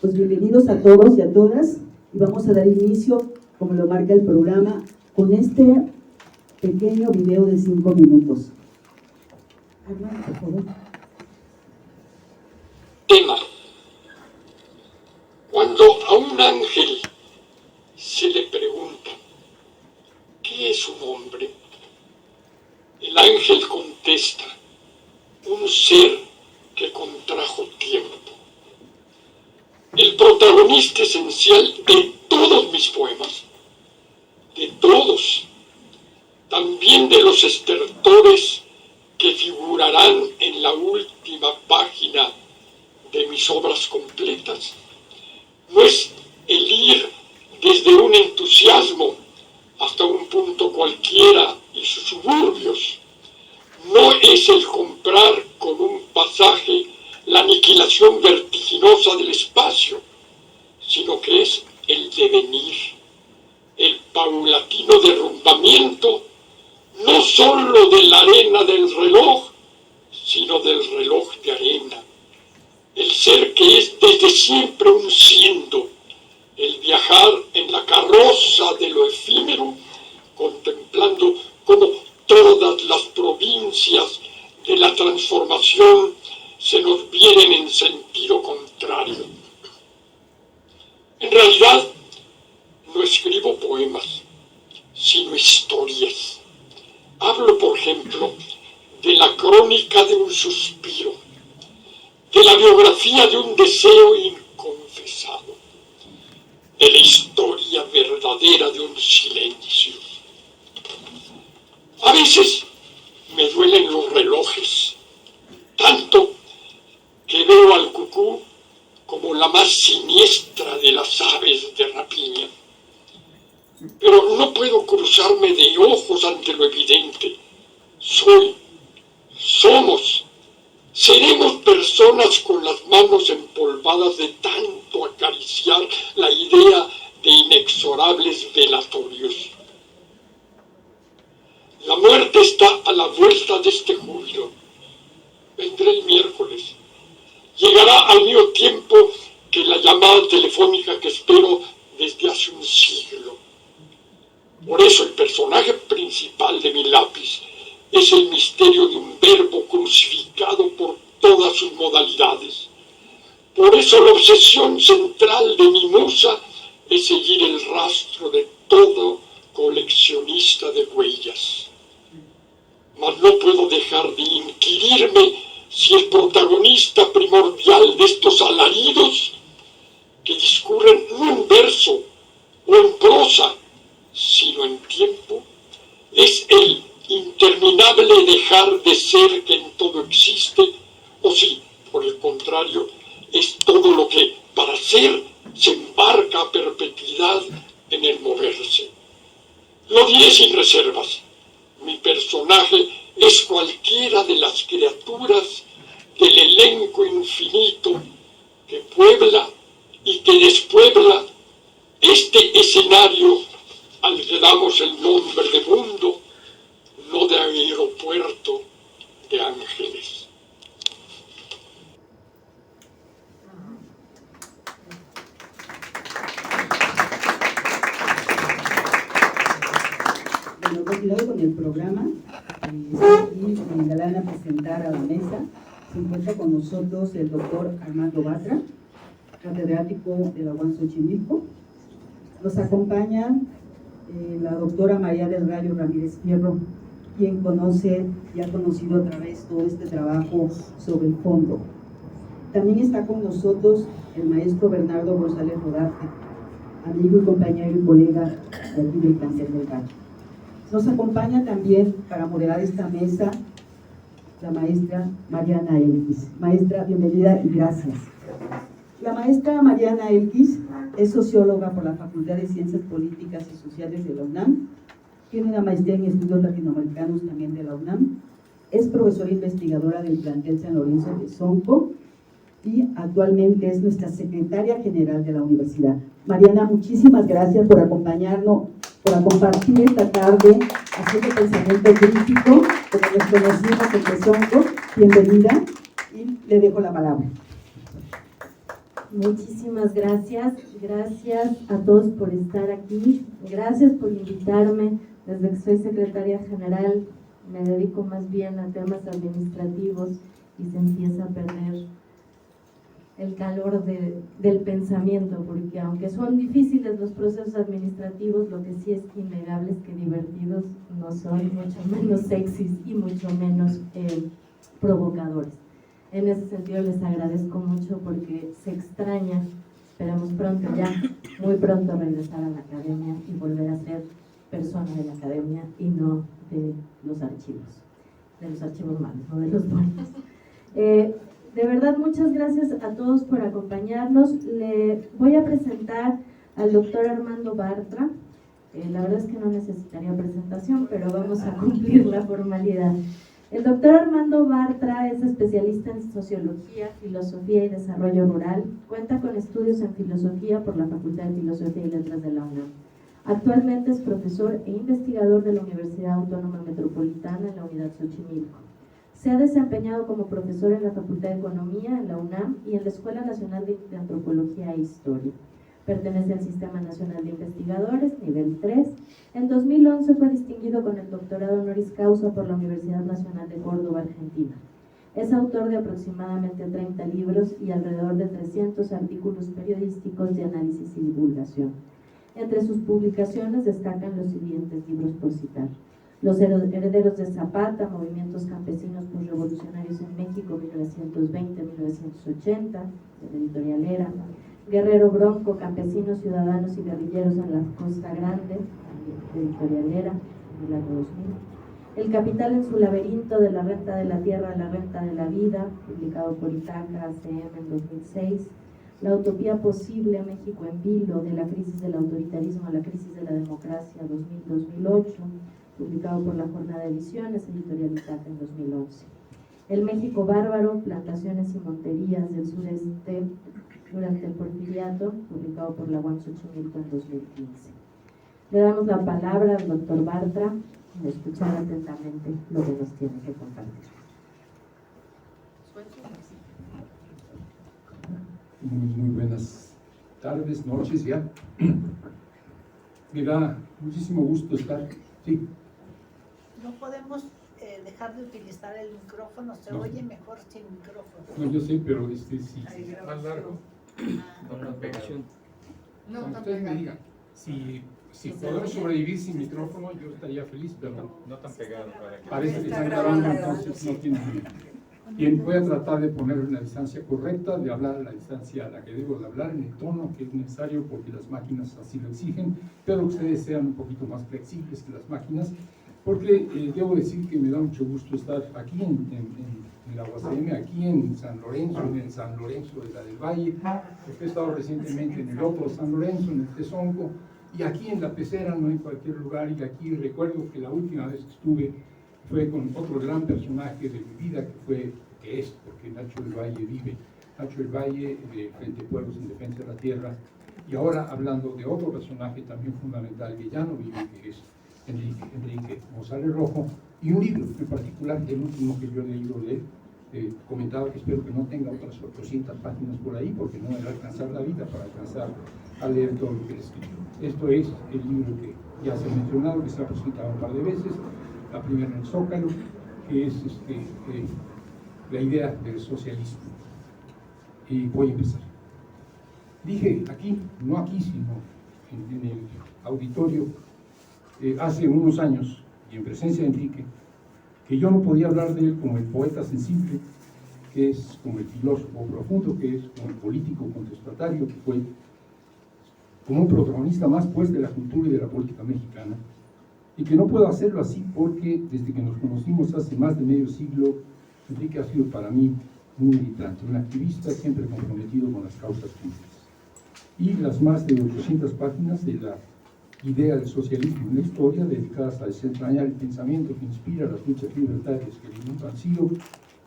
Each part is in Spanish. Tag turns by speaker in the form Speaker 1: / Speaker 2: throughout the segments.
Speaker 1: Pues bienvenidos a todos y a todas, y vamos a dar inicio, como lo marca el programa, con este pequeño video de 5 minutos. Armando, por favor.
Speaker 2: Tema. Cuando a un ángel se le pregunta ¿qué es un hombre?, el ángel contesta: un ser que contrajo tiempo. El protagonista esencial de todos mis poemas, de todos, también de los estertores que figurarán en la última página de mis obras completas, no es el ir desde un entusiasmo hasta un punto cualquiera y sus suburbios, no es el comprar con un pasaje la aniquilación vertiginosa del espacio, sino que es el devenir, el paulatino derrumbamiento, no solo de la arena del reloj, sino del reloj de arena. El ser que es desde siempre un siendo, el viajar en la carroza de lo efímero, contemplando cómo todas las provincias de la transformación se nos vienen en sentido contrario. En realidad, no escribo poemas, sino historias. Hablo, por ejemplo, de la crónica de un suspiro, de la biografía de un deseo inconfesado, de la historia verdadera de un silencio. A veces me duelen los relojes, tanto que veo al cucú como la más siniestra de las aves de rapiña. Pero no puedo cruzarme de ojos ante lo evidente. Somos, seremos personas con las manos empolvadas de tanto acariciar la idea de inexorables velatorios. La muerte está a la vuelta de este júbilo. Vendré el miércoles. Llegará al mismo tiempo que la llamada telefónica que espero desde hace un siglo. Por eso el personaje principal de mi lápiz es el misterio de un verbo crucificado por todas sus modalidades. Por eso la obsesión central de mi musa es seguir el rastro de todo coleccionista de huellas. Mas no puedo dejar de inquirirme si el protagonista primordial de estos alaridos, que discurren no en verso o en prosa, sino en tiempo, es el interminable dejar de ser que en todo existe, o si, por el contrario, es todo lo que, para ser, se embarca a perpetuidad en el moverse. Lo diré sin reservas. Mi personaje es cualquiera de las criaturas del elenco infinito que puebla y que despuebla este escenario al que damos el nombre de mundo, no de aeropuerto de ángeles.
Speaker 1: Bueno, continuando con el programa, aquí me darán a presentar a la mesa. Se encuentra con nosotros el doctor Armando Batra, catedrático de la UAM Xochimilco. Nos acompaña la doctora María del Rayo Ramírez Fierro, quien conoce y ha conocido a través de todo este trabajo sobre el fondo. También está con nosotros el maestro Bernardo González Rodarte, amigo y compañero y colega de aquí del Cáncer del Valle. Nos acompaña también para moderar esta mesa la maestra Mariana Elkis. Maestra, bienvenida y gracias. La maestra Mariana Elkis es socióloga por la Facultad de Ciencias Políticas y Sociales de la UNAM, tiene una maestría en estudios latinoamericanos también de la UNAM, es profesora investigadora del plantel San Lorenzo de Sonco y actualmente es nuestra secretaria general de la universidad. Mariana, muchísimas gracias por acompañarnos, por compartir esta tarde haciendo pensamiento crítico, como nos conocimos en Sonco. Bienvenida y le dejo la palabra.
Speaker 3: Muchísimas gracias. Gracias a todos por estar aquí. Gracias por invitarme. Desde que soy secretaria general me dedico más bien a temas administrativos y se empieza a perder el calor del pensamiento, porque aunque son difíciles los procesos administrativos, lo que sí es innegable es que divertidos no son, mucho menos sexys y mucho menos provocadores. En ese sentido les agradezco mucho porque se extraña, esperamos pronto ya, muy pronto regresar a la academia y volver a ser persona de la academia y no de los archivos malos, no de los buenos. De verdad, muchas gracias a todos por acompañarnos. Le voy a presentar al doctor Armando Bartra. La verdad es que no necesitaría presentación, pero vamos a cumplir la formalidad. El doctor Armando Bartra es especialista en Sociología, Filosofía y Desarrollo Rural. Cuenta con estudios en Filosofía por la Facultad de Filosofía y Letras de la UNAM. Actualmente es profesor e investigador de la Universidad Autónoma Metropolitana en la Unidad Xochimilco. Se ha desempeñado como profesor en la Facultad de Economía en la UNAM y en la Escuela Nacional de Antropología e Historia. Pertenece al Sistema Nacional de Investigadores, nivel 3. En 2011 fue distinguido con el doctorado honoris causa por la Universidad Nacional de Córdoba, Argentina. Es autor de aproximadamente 30 libros y alrededor de 300 artículos periodísticos de análisis y divulgación. Entre sus publicaciones destacan los siguientes libros por citar: Los herederos de Zapata, movimientos campesinos posrevolucionarios en México, 1920-1980, de la editorial Era. Guerrero Bronco, campesinos, ciudadanos y guerrilleros en la Costa Grande, de editorial Era, del año 2000. El capital en su laberinto, de la renta de la tierra a la renta de la vida, publicado por Itaca, ACM en 2006. La utopía posible, México en vilo, de la crisis del autoritarismo a la crisis de la democracia, 2000-2008. Publicado por la Jornada de Ediciones, editorial Itaca en 2011. El México bárbaro, plantaciones y monterías del sureste durante el Porfiriato, publicado por la UAM Xochimilco en 2015. Le damos la palabra al doctor Bartra y escuchar atentamente lo que nos tiene que compartir.
Speaker 4: Muy buenas tardes, noches ya. Me da muchísimo gusto estar. Sí.
Speaker 5: No podemos dejar de utilizar el micrófono, se oye mejor sin micrófono.
Speaker 4: No, yo sé, pero sí,
Speaker 6: más largo.
Speaker 5: No
Speaker 6: tan pegado.
Speaker 5: No
Speaker 4: como
Speaker 5: tan
Speaker 4: ustedes me
Speaker 5: pegado.
Speaker 4: digan, si podemos sobrevivir sin micrófono, yo estaría feliz, pero
Speaker 6: No tan pegado para que...
Speaker 4: parece que
Speaker 5: Está
Speaker 4: están grabando,
Speaker 5: grabando,
Speaker 4: entonces
Speaker 5: sí.
Speaker 4: no tiene. Bien, voy a tratar de poner una distancia correcta, de hablar a la distancia a la que debo de hablar, en el tono que es necesario porque las máquinas así lo exigen, pero que ustedes sean un poquito más flexibles que las máquinas, porque debo decir que me da mucho gusto estar aquí en la UACM, aquí en San Lorenzo, en el San Lorenzo de la del Valle, porque he estado recientemente en el otro San Lorenzo, en el Tezonco, y aquí en la Pecera, no en cualquier lugar, y aquí recuerdo que la última vez que estuve fue con otro gran personaje de mi vida, que es, porque Nacho del Valle vive, Nacho del Valle de Frente Pueblos en Defensa de la Tierra, y ahora hablando de otro personaje también fundamental que ya no vive, que es Enrique González Rojo, y un libro en particular, el último que yo he leído de él, comentaba que espero que no tenga otras 800 páginas por ahí, porque no me va a alcanzar la vida para alcanzar a leer todo lo que él escribió. Esto es el libro que ya se ha mencionado, que se ha presentado un par de veces, la primera en el Zócalo, que es la idea del socialismo. Y voy a empezar. Dije aquí, no aquí, sino en el auditorio, hace unos años, y en presencia de Enrique, que yo no podía hablar de él como el poeta sensible, que es, como el filósofo profundo, que es, como el político contestatario, que fue, como un protagonista más, pues, de la cultura y de la política mexicana, y que no puedo hacerlo así porque desde que nos conocimos hace más de medio siglo, Enrique ha sido para mí un militante, un activista siempre comprometido con las causas justas. Y las más de 800 páginas de la idea del socialismo en la historia, dedicadas a desentrañar el pensamiento que inspira las luchas libertarias que el mundo han sido,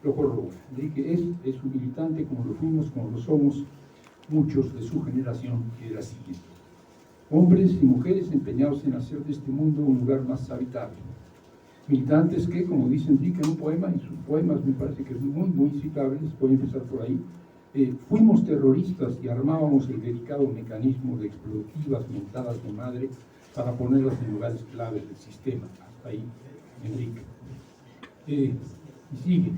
Speaker 4: lo corrobora. Enrique es un militante como lo fuimos, como lo somos muchos de su generación y de la siguiente. Hombres y mujeres empeñados en hacer de este mundo un lugar más habitable. Militantes que, como dice Enrique en un poema, y sus poemas me parece que son muy, muy citables, voy a empezar por ahí, fuimos terroristas y armábamos el delicado mecanismo de explosivas mentadas de madre para ponerlas en lugares claves del sistema. Hasta ahí, Enrique. Y sigue.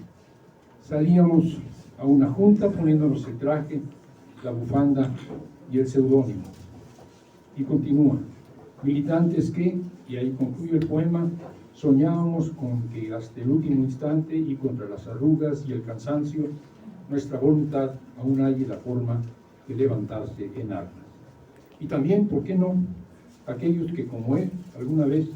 Speaker 4: Salíamos a una junta poniéndonos el traje, la bufanda y el seudónimo. Y continúa. Militantes que, y ahí concluye el poema, soñábamos con que hasta el último instante y contra las arrugas y el cansancio, nuestra voluntad aún hay la forma de levantarse en armas. Y también, ¿por qué no?, aquellos que como él, alguna vez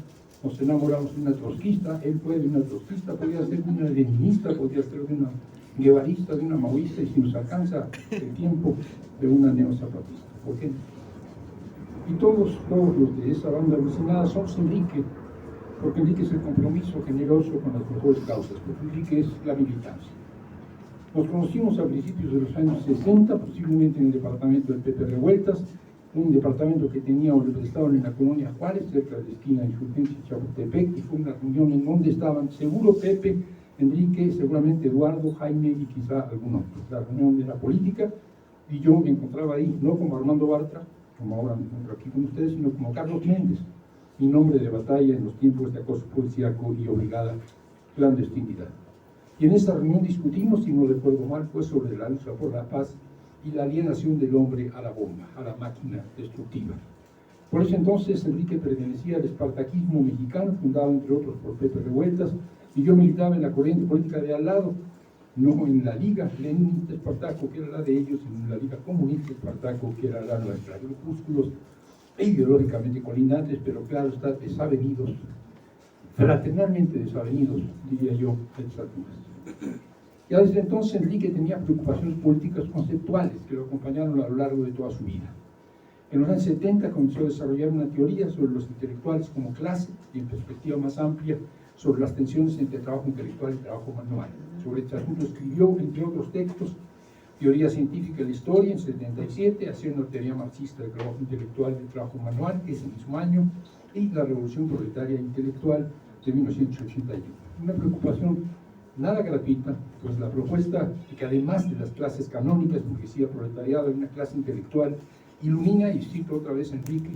Speaker 4: nos enamoramos de una trotskista, él fue de una trotskista, podría ser de una leninista, podría ser de una guevarista, de una maoísta, y si nos alcanza el tiempo, de una neozapatista. ¿Por qué no? Y todos los de esa banda alucinada somos Enrique, porque Enrique es el compromiso generoso con las mejores causas, porque Enrique es la militancia. Nos conocimos a principios de los años 60, posiblemente en el departamento del Pepe Revueltas, un departamento que tenía estaba en la colonia Juárez, cerca de la esquina de Insurgencia y Chapultepec, y fue una reunión en donde estaban seguro Pepe, Enrique, seguramente Eduardo, Jaime y quizá algún otro. La reunión de la política, y yo me encontraba ahí, no como Armando Bartra, como ahora me encuentro aquí con ustedes, sino como Carlos Méndez, mi nombre de batalla en los tiempos de acoso policíaco y obligada clandestinidad. Y en esta reunión discutimos, si no recuerdo mal, fue sobre la lucha por la paz y la alienación del hombre a la bomba, a la máquina destructiva. Por ese entonces Enrique pertenecía al espartaquismo mexicano, fundado entre otros por Pepe Revueltas, y yo militaba en la corriente política de al lado, no en la Liga Leninista Espartaco, que era la de ellos, sino en la Liga Comunista Espartaco, que era la nuestra. Grupúsculos ideológicamente colindantes, pero claro está, desavenidos, fraternalmente desavenidos, diría yo, a estas alturas. Ya desde entonces Enrique tenía preocupaciones políticas conceptuales que lo acompañaron a lo largo de toda su vida. En los años 70 comenzó a desarrollar una teoría sobre los intelectuales como clase y en perspectiva más amplia sobre las tensiones entre trabajo intelectual y trabajo manual. Sobre este asunto escribió, entre otros textos, Teoría Científica de la Historia en 77, haciendo teoría marxista del trabajo intelectual y del trabajo manual ese mismo año, y La Revolución Proletaria Intelectual de 1981. Una preocupación nada gratuita, pues la propuesta de que además de las clases canónicas, burguesía, proletariado, hay una clase intelectual, ilumina, y cito otra vez Enrique,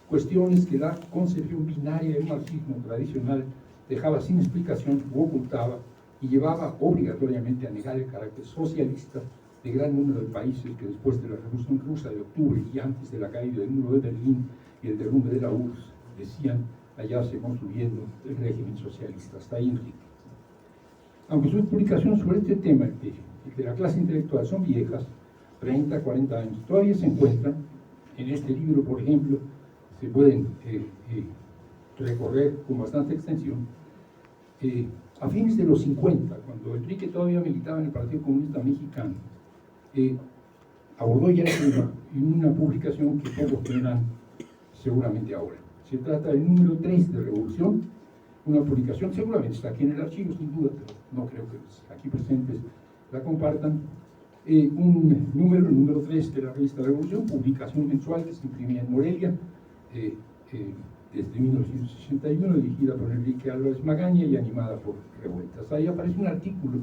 Speaker 4: cuestiones que la concepción binaria del marxismo tradicional dejaba sin explicación u ocultaba, y llevaba obligatoriamente a negar el carácter socialista de gran número de países que después de la Revolución Rusa de octubre y antes de la caída del muro de Berlín y el derrumbe de la URSS decían hallarse construyendo el régimen socialista. Hasta ahí Enrique. Aunque sus publicaciones sobre este tema, el de la clase intelectual, son viejas, 30, 40 años, todavía se encuentran. En este libro, por ejemplo, se pueden recorrer con bastante extensión. A fines de los 50, cuando Enrique todavía militaba en el Partido Comunista Mexicano, abordó ya el tema en una publicación que todos tendrán seguramente ahora. Se trata del número 3 de Revolución, una publicación, seguramente está aquí en el archivo, sin duda, pero no creo que los aquí presentes la compartan. Un número, el número 3 de la revista Revolución, publicación mensual que se imprimía en Morelia desde 1961, dirigida por Enrique Álvarez Magaña y animada por Revueltas. Ahí aparece un artículo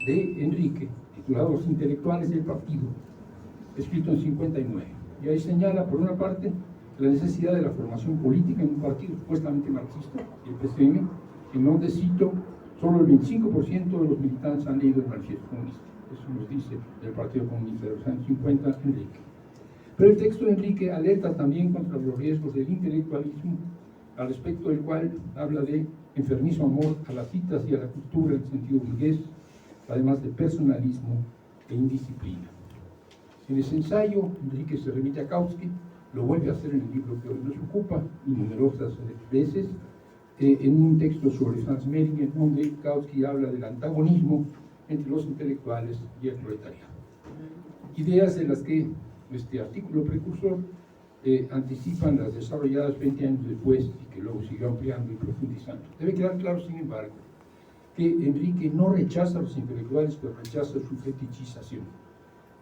Speaker 4: de Enrique titulado Los intelectuales del partido, escrito en 59, y ahí señala, por una parte, la necesidad de la formación política en un partido supuestamente marxista, el PCM, en donde, cito, solo el 25% de los militantes han leído el Manifiesto Comunista. Eso nos dice el Partido Comunista de los años 50, Enrique. Pero el texto de Enrique alerta también contra los riesgos del intelectualismo, al respecto del cual habla de enfermizo amor a las citas y a la cultura en sentido burgués, además de personalismo e indisciplina. En ese ensayo, Enrique se remite a Kautsky, lo vuelve a hacer en el libro que hoy nos ocupa, y numerosas veces, en un texto sobre Franz Mehring, en donde Kautsky habla del antagonismo entre los intelectuales y el proletariado. Ideas de las que este artículo precursor anticipan las desarrolladas 20 años después y que luego siguió ampliando y profundizando. Debe quedar claro, sin embargo, que Enrique no rechaza a los intelectuales, pero rechaza su fetichización.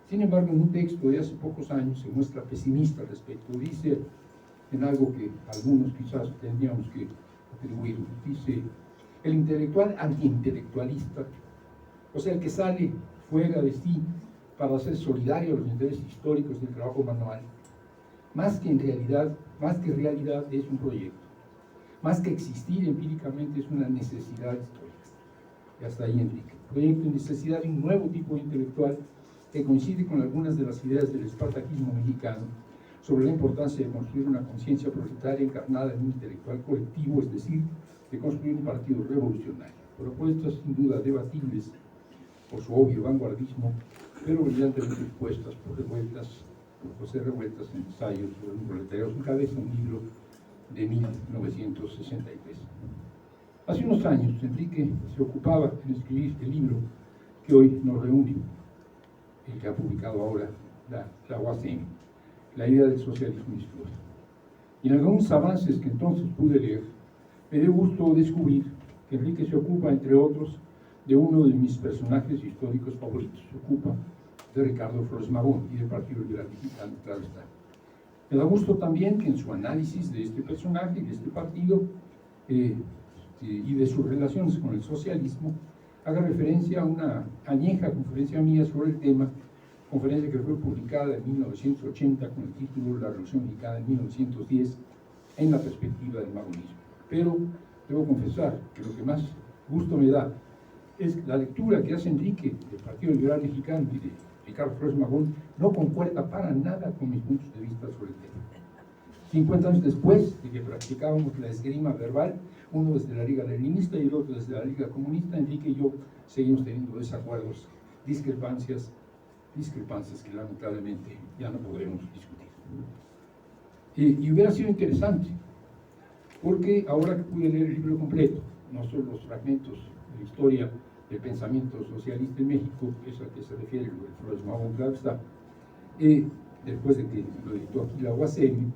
Speaker 4: Sin embargo, en un texto de hace pocos años se muestra pesimista al respecto. Dice, en algo que algunos quizás tendríamos que atribuir, dice, el intelectual antiintelectualista, o sea, el que sale fuera de sí para hacer solidario los intereses históricos del trabajo manual, más que realidad es un proyecto, más que existir empíricamente es una necesidad histórica. Y hasta ahí, Enrique. Proyecto y necesidad de un nuevo tipo de intelectual que coincide con algunas de las ideas del espartaquismo mexicano sobre la importancia de construir una conciencia proletaria encarnada en un intelectual colectivo, es decir, de construir un partido revolucionario. Propuestas sin duda debatibles por su obvio vanguardismo, pero brillantemente expuestas por José Revueltas en Ensayos sobre un proletariado sin cabeza, un libro de 1963. Hace unos años, Enrique se ocupaba en escribir el libro que hoy nos reúne, el que ha publicado ahora la UASM, La idea del socialismo en historia. Y en algunos avances que entonces pude leer, me dio gusto descubrir que Enrique se ocupa, entre otros, de uno de mis personajes históricos favoritos. Se ocupa de Ricardo Flores Magón y del Partido Liberal Mexicano, claro está. Me da gusto también que en su análisis de este personaje y de este partido y de sus relaciones con el socialismo, haga referencia a una añeja conferencia mía sobre el tema, conferencia que fue publicada en 1980 con el título La Revolución Mexicana en 1910, en la perspectiva del magonismo. Pero debo confesar que lo que más gusto me da es la lectura que hace Enrique del Partido Liberal Mexicano y de Ricardo Flores Magón no concuerda para nada con mis puntos de vista sobre el tema. 50 años después de que practicábamos la esgrima verbal, uno desde la Liga Leninista y el otro desde la Liga Comunista, Enrique y yo seguimos teniendo desacuerdos, discrepancias que lamentablemente ya no podremos discutir. Y hubiera sido interesante, porque ahora que pude leer el libro completo, no solo los fragmentos de la historia del pensamiento socialista en México, que es al que se refiere el Flores Magón, claro está, después de que lo editó aquí la UASM,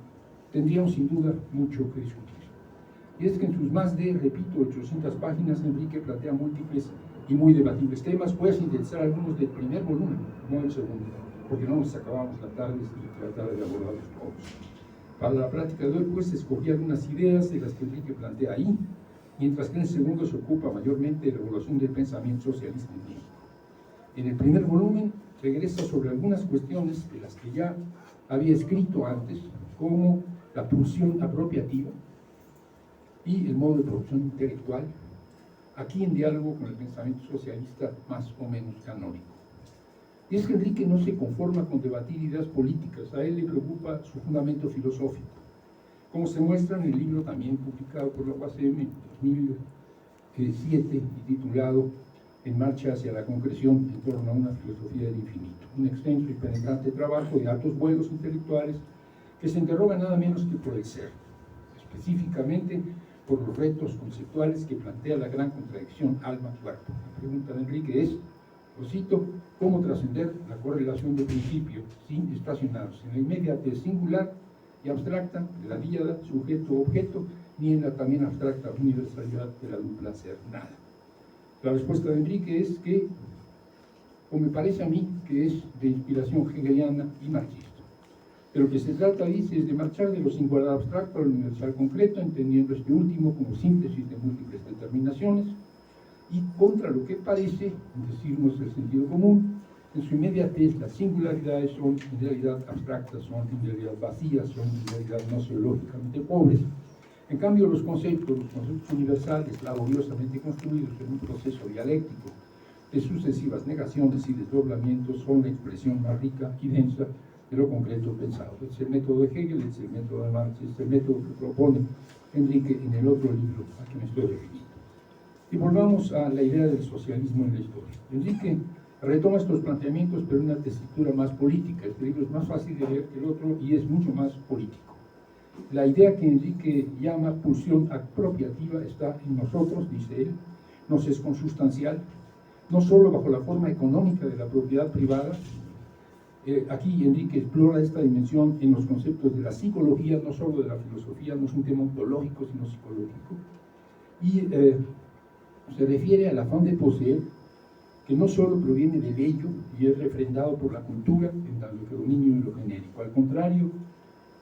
Speaker 4: tendríamos sin duda mucho que discutir. Y es que en sus más de, repito, 800 páginas, Enrique plantea múltiples y muy debatibles temas. Voy a sintetizar algunos del primer volumen, no del segundo, porque no nos acabamos la tarde y tratar de abordarlos todos. Para la plática de hoy, pues, escogí algunas ideas de las que Enrique plantea ahí, mientras que en el segundo se ocupa mayormente de la evaluación del pensamiento socialista en México. En el primer volumen regresa sobre algunas cuestiones de las que ya había escrito antes, como la pulsión apropiativa y el modo de producción intelectual, aquí en diálogo con el pensamiento socialista más o menos canónico. Y es que Enrique no se conforma con debatir ideas políticas, a él le preocupa su fundamento filosófico, como se muestra en el libro también publicado por la UASM en 2007 y titulado En marcha hacia la concreción en torno a una filosofía del infinito, un extenso y penetrante trabajo de altos vuelos intelectuales que se interroga nada menos que por el ser, específicamente por los retos conceptuales que plantea la gran contradicción alma-cuerpo. La pregunta de Enrique es, lo cito, ¿cómo trascender la correlación de principios sin estacionarse en la inmediatez singular y abstracta de la díada sujeto-objeto, ni en la también abstracta universalidad de la dupla ser nada? La respuesta de Enrique es que, o me parece a mí, que es de inspiración hegeliana y marxista. De lo que se trata, dice, es de marchar de lo singular abstracto al universal concreto, entendiendo este último como síntesis de múltiples determinaciones, y contra lo que parece decirnos el sentido común, en su inmediatez las singularidades son en realidad abstractas, son en realidad vacías, son en realidad no zoológicamente pobres. En cambio, los conceptos universales, laboriosamente construidos en un proceso dialéctico de sucesivas negaciones y desdoblamientos, son la expresión más rica y densa de lo concreto pensado. Es el método de Hegel, es el método de Marx, es el método que propone Enrique en el otro libro a que me estoy refiriendo. Y volvamos a la idea del socialismo en la historia. Enrique retoma estos planteamientos, pero en una tesitura más política. Este libro es más fácil de leer que el otro y es mucho más político. La idea que Enrique llama pulsión apropiativa está en nosotros, dice él, nos es consustancial, no solo bajo la forma económica de la propiedad privada. Aquí Enrique explora esta dimensión en los conceptos de la psicología, no solo de la filosofía, no es un tema ontológico, sino psicológico. Y se refiere al afán de poseer, que no solo proviene del ello y es refrendado por la cultura, en tanto que dominio en lo genérico. Al contrario,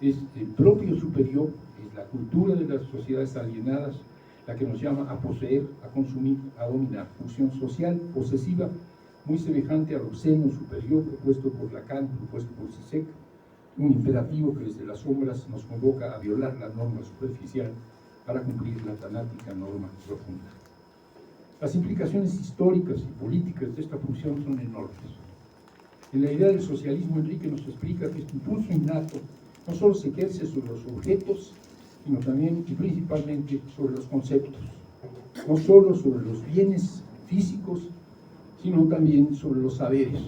Speaker 4: es el propio superior, es la cultura de las sociedades alienadas, la que nos llama a poseer, a consumir, a dominar. Función social, posesiva, muy semejante al obsceno superior propuesto por Lacan, propuesto por Zizek, un imperativo que desde las sombras nos convoca a violar la norma superficial para cumplir la tanática norma profunda. Las implicaciones históricas y políticas de esta función son enormes. En la idea del socialismo, Enrique nos explica que este impulso innato no solo se ejerce sobre los objetos, sino también y principalmente sobre los conceptos, no solo sobre los bienes físicos, sino también sobre los saberes.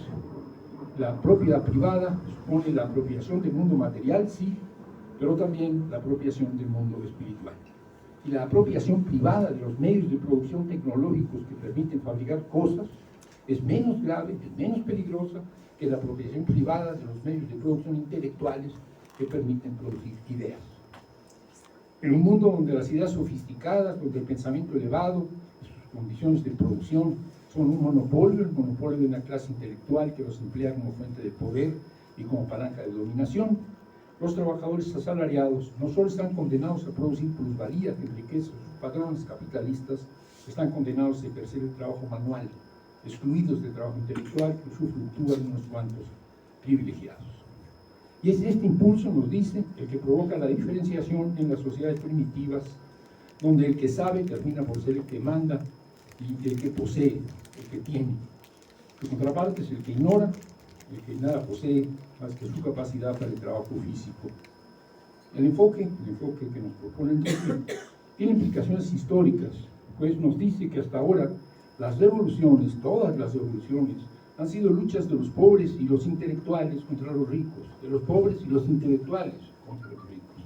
Speaker 4: La propiedad privada supone la apropiación del mundo material, sí, pero también la apropiación del mundo espiritual. Y la apropiación privada de los medios de producción tecnológicos que permiten fabricar cosas es menos grave, es menos peligrosa que la apropiación privada de los medios de producción intelectuales que permiten producir ideas. En un mundo donde las ideas sofisticadas, donde el pensamiento elevado y sus condiciones de producción son un monopolio, el monopolio de una clase intelectual que los emplea como fuente de poder y como palanca de dominación, los trabajadores asalariados no solo están condenados a producir plusvalía que enriquece a sus patrones capitalistas, están condenados a ejercer el trabajo manual, excluidos del trabajo intelectual que usufructúan unos cuantos privilegiados. Y es este impulso, nos dice, el que provoca la diferenciación en las sociedades primitivas, donde el que sabe termina por ser el que manda y el que posee, el que tiene. Su contraparte es el que ignora, el que nada posee más que su capacidad para el trabajo físico. El enfoque que nos propone Enrique tiene implicaciones históricas, pues nos dice que hasta ahora las revoluciones, todas las revoluciones, han sido luchas de los pobres y los intelectuales contra los ricos, de los pobres y los intelectuales contra los ricos.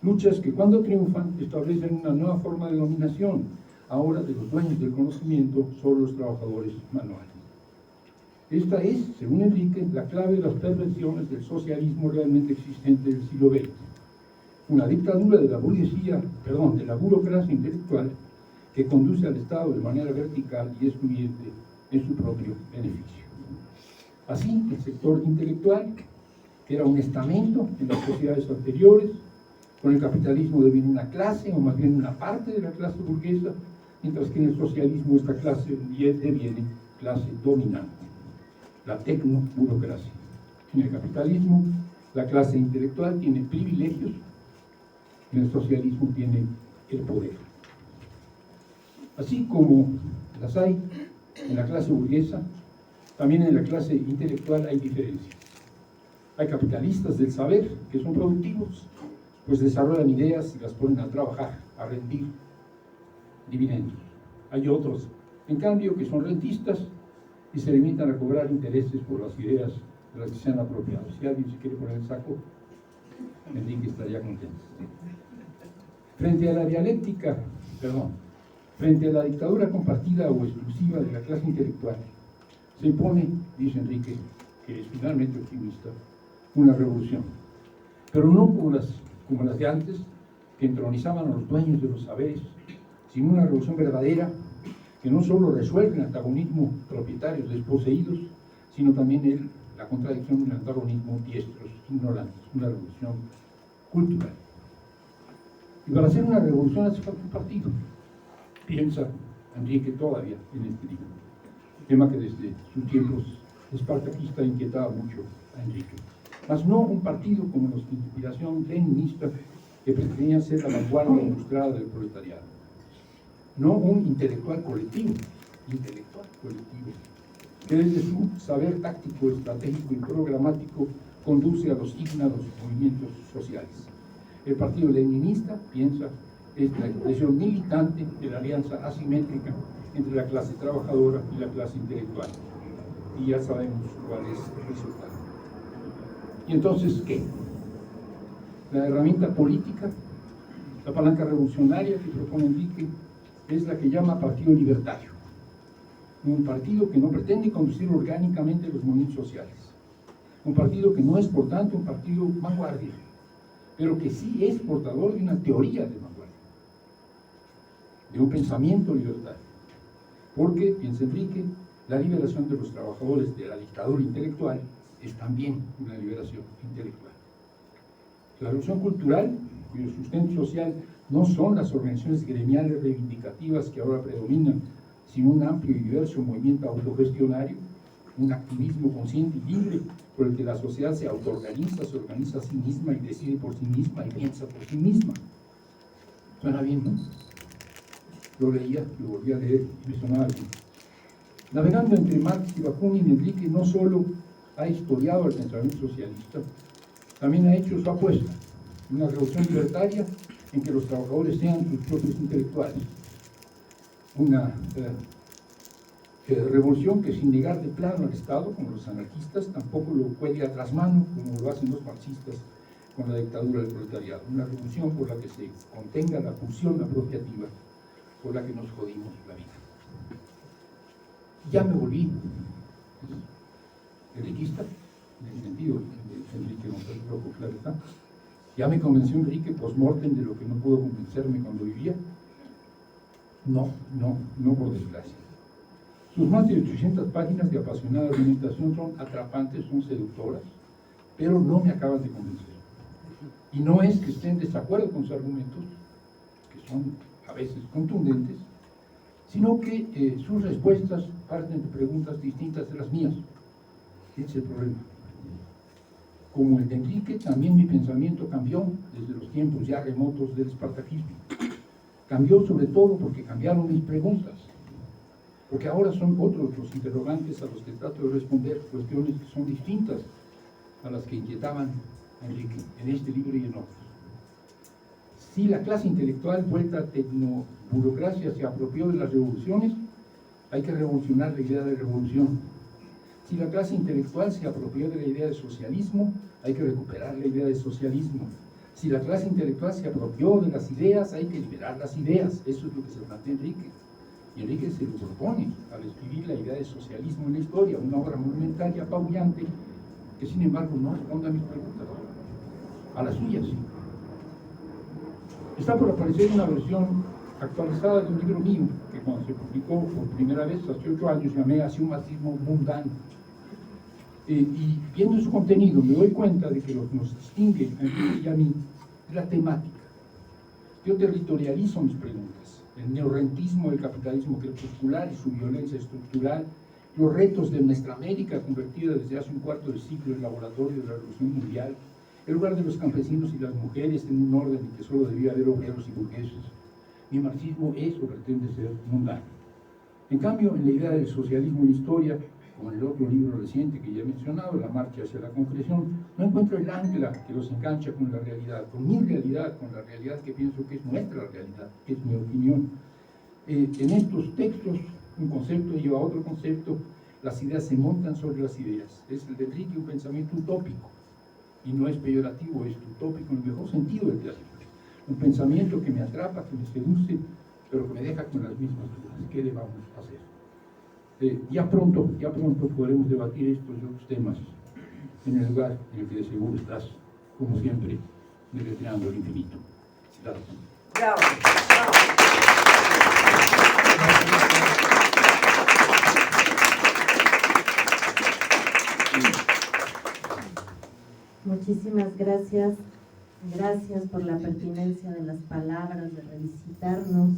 Speaker 4: Luchas que cuando triunfan establecen una nueva forma de dominación, ahora de los dueños del conocimiento sobre los trabajadores manuales. Esta es, según Enrique, la clave de las perversiones del socialismo realmente existente del siglo XX. Una dictadura de la burguesía, de la burocracia intelectual que conduce al Estado de manera vertical y excluyente en su propio beneficio. Así, el sector intelectual, que era un estamento en las sociedades anteriores, con el capitalismo deviene una clase, o más bien una parte de la clase burguesa, mientras que en el socialismo esta clase deviene clase dominante, la tecnoburocracia. En el capitalismo, la clase intelectual tiene privilegios, en el socialismo tiene el poder. Así como las hay en la clase burguesa, también en la clase intelectual hay diferencias. Hay capitalistas del saber que son productivos, pues desarrollan ideas y las ponen a trabajar, a rendir dividendos. Hay otros, en cambio, que son rentistas y se limitan a cobrar intereses por las ideas de las que se han apropiado. Si alguien se quiere poner el saco, Enrique estaría contento. Frente a la dictadura compartida o exclusiva de la clase intelectual, se impone, dice Enrique, que es finalmente optimista, una revolución. Pero no como las de antes, que entronizaban a los dueños de los saberes, sino una revolución verdadera que no solo resuelve el antagonismo propietarios desposeídos, sino también la contradicción del antagonismo diestros, ignorantes, una revolución cultural. Y para hacer una revolución hace falta un partido, piensa Enrique todavía en este libro, tema que desde sus tiempos espartaquista inquietaba mucho a Enrique. Mas no un partido como los de inspiración leninista que pretendían ser la vanguardia ilustrada del proletariado. No un intelectual colectivo, que desde su saber táctico, estratégico y programático conduce a los ignados movimientos sociales. El partido leninista, piensa, es la expresión militante de la alianza asimétrica entre la clase trabajadora y la clase intelectual. Y ya sabemos cuál es el resultado. ¿Y entonces qué? La herramienta política, la palanca revolucionaria que propone Enrique, es la que llama partido libertario. Un partido que no pretende conducir orgánicamente los movimientos sociales. Un partido que no es, por tanto, un partido vanguardia, pero que sí es portador de una teoría de vanguardia, de un pensamiento libertario. Porque, piensa Enrique, la liberación de los trabajadores de la dictadura intelectual es también una liberación intelectual. La revolución cultural, cuyo sustento social no son las organizaciones gremiales reivindicativas que ahora predominan, sino un amplio y diverso movimiento autogestionario, un activismo consciente y libre por el que la sociedad se autoorganiza, se organiza a sí misma y decide por sí misma y piensa por sí misma. Suena bien, ¿no? Lo leía, lo volví a leer y me sonaba bien. Navegando entre Marx y Bakunin, Enrique no solo ha historiado el pensamiento socialista, también ha hecho su apuesta, una revolución libertaria en que los trabajadores sean sus propios intelectuales. Una revolución que, sin negar de plano al Estado, como los anarquistas, tampoco lo cuelga a trasmano, como lo hacen los marxistas con la dictadura del proletariado. Una revolución por la que se contenga la pulsión apropiativa, por la que nos jodimos la vida. Ya me volví enriquista, en el sentido de Enrique González Rojo, claro está. Ya me convenció Enrique post-mortem de lo que no pudo convencerme cuando vivía. No por desgracia. Sus más de 800 páginas de apasionada argumentación son atrapantes, son seductoras, pero no me acaban de convencer. Y no es que esté en desacuerdo con sus argumentos, que son a veces contundentes, sino que sus respuestas parten de preguntas distintas de las mías. Ese es el problema. Como el de Enrique, también mi pensamiento cambió desde los tiempos ya remotos del espartaquismo. Cambió sobre todo porque cambiaron mis preguntas, porque ahora son otros los interrogantes a los que trato de responder, cuestiones que son distintas a las que inquietaban a Enrique en este libro y en otros. Si la clase intelectual vuelta a tecnoburocracia se apropió de las revoluciones, hay que revolucionar la idea de revolución. Si la clase intelectual se apropió de la idea de socialismo, hay que recuperar la idea de socialismo. Si la clase intelectual se apropió de las ideas, hay que liberar las ideas. Eso es lo que se plantea Enrique. Y Enrique se lo propone al escribir la idea de socialismo en la historia, una obra monumental y apabullante que sin embargo no responde a mis preguntas. A las suyas, sí. Está por aparecer una versión actualizada de un libro mío que cuando se publicó por primera vez hace 8 años llamé Hacia un marxismo mundano. Y viendo su contenido me doy cuenta de que lo que nos distingue a Enrique y a mí es la temática. Yo territorializo mis preguntas. El neorrentismo del capitalismo crepuscular y su violencia estructural, los retos de nuestra América convertida desde hace un cuarto de siglo en laboratorio de la Revolución Mundial, el lugar de los campesinos y las mujeres en un orden en que solo debía haber obreros y burgueses. Mi marxismo es o pretende ser mundano. En cambio, en la idea del socialismo en historia, como en el otro libro reciente que ya he mencionado, La marcha hacia la concreción, no encuentro el ancla que los engancha con la realidad, con mi realidad, con la realidad que pienso que es nuestra realidad, que es mi opinión. En estos textos, un concepto lleva a otro concepto, las ideas se montan sobre las ideas. Es el de Enrique un pensamiento utópico, y no es peyorativo, es utópico en el mejor sentido del término. Un pensamiento que me atrapa, que me seduce, pero que me deja con las mismas dudas. ¿Qué le vamos a hacer? Ya pronto podremos debatir estos y otros temas en el lugar en el que de seguro estás, como siempre, deletreando el infinito. Gracias.
Speaker 5: Bravo,
Speaker 3: Muchísimas gracias. Gracias por la pertinencia de las palabras, de revisitarnos,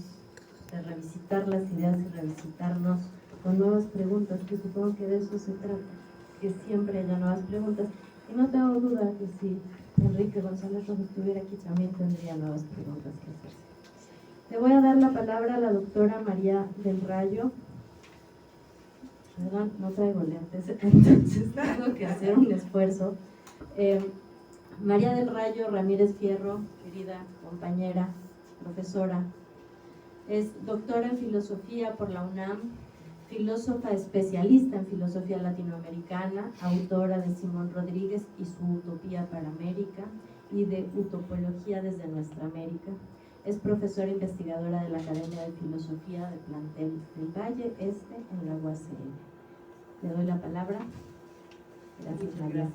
Speaker 3: de revisitar las ideas y revisitarnos con nuevas preguntas, que supongo que de eso se trata, que siempre haya nuevas preguntas. Y no tengo duda que si Enrique González Rojo estuviera aquí también tendría nuevas preguntas que hacerse. Le voy a dar la palabra a la doctora María del Rayo. Perdón, no traigo lentes, entonces tengo que hacer un esfuerzo. María del Rayo Ramírez Fierro, querida compañera, profesora, es doctora en filosofía por la UNAM, filósofa especialista en filosofía latinoamericana, autora de Simón Rodríguez y su Utopía para América y de Utopología desde Nuestra América. Es profesora investigadora de la Academia de Filosofía de Plantel del Valle Este en la UACN. Le doy la palabra. Gracias, María.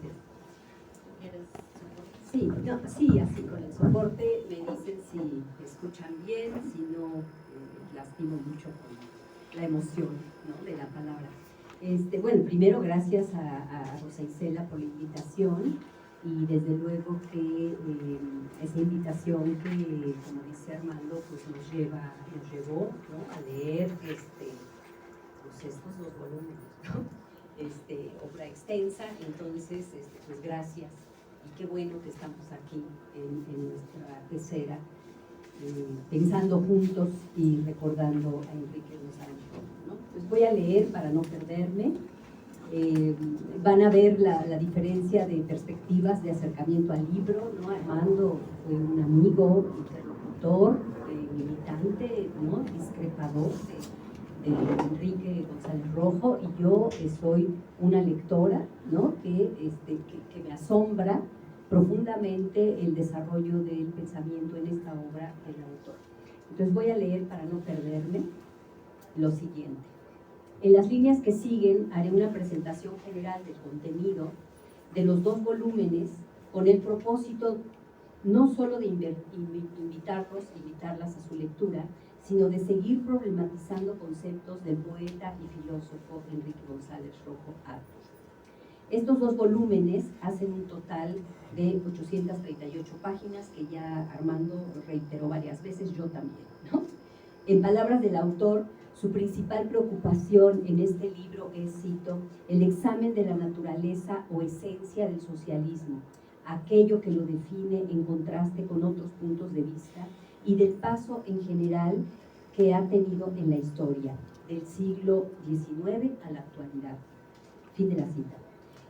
Speaker 7: Sí, no, sí, así con el soporte me dicen si me escuchan bien, si no lastimo mucho con la emoción, ¿no?, de la palabra. Bueno, primero gracias a Rosa Isela por la invitación y desde luego que esa invitación que, como dice Armando, pues nos llevó, ¿no?, a leer pues estos 2 volúmenes, ¿no? Obra extensa, entonces, pues gracias, y qué bueno que estamos aquí en nuestra pecera, pensando juntos y recordando a Enrique González Rojo, ¿no? Pues voy a leer para no perderme. Van a ver la diferencia de perspectivas de acercamiento al libro, ¿no? Armando fue un amigo, interlocutor, militante, ¿no? Discrepador de Enrique González Rojo, y yo soy una lectora, ¿no? que me asombra profundamente el desarrollo del pensamiento en esta obra del autor. Entonces voy a leer para no perderme lo siguiente. En las líneas que siguen haré una presentación general del contenido de los 2 volúmenes con el propósito no solo de invitarlas a su lectura, sino de seguir problematizando conceptos del poeta y filósofo Enrique González Rojo Arcos. Estos 2 volúmenes hacen un total de 838 páginas, que ya Armando reiteró varias veces, yo también, ¿no? En palabras del autor, su principal preocupación en este libro es, cito, el examen de la naturaleza o esencia del socialismo, aquello que lo define en contraste con otros puntos de vista, y del paso en general que ha tenido en la historia, del siglo XIX a la actualidad. Fin de la cita.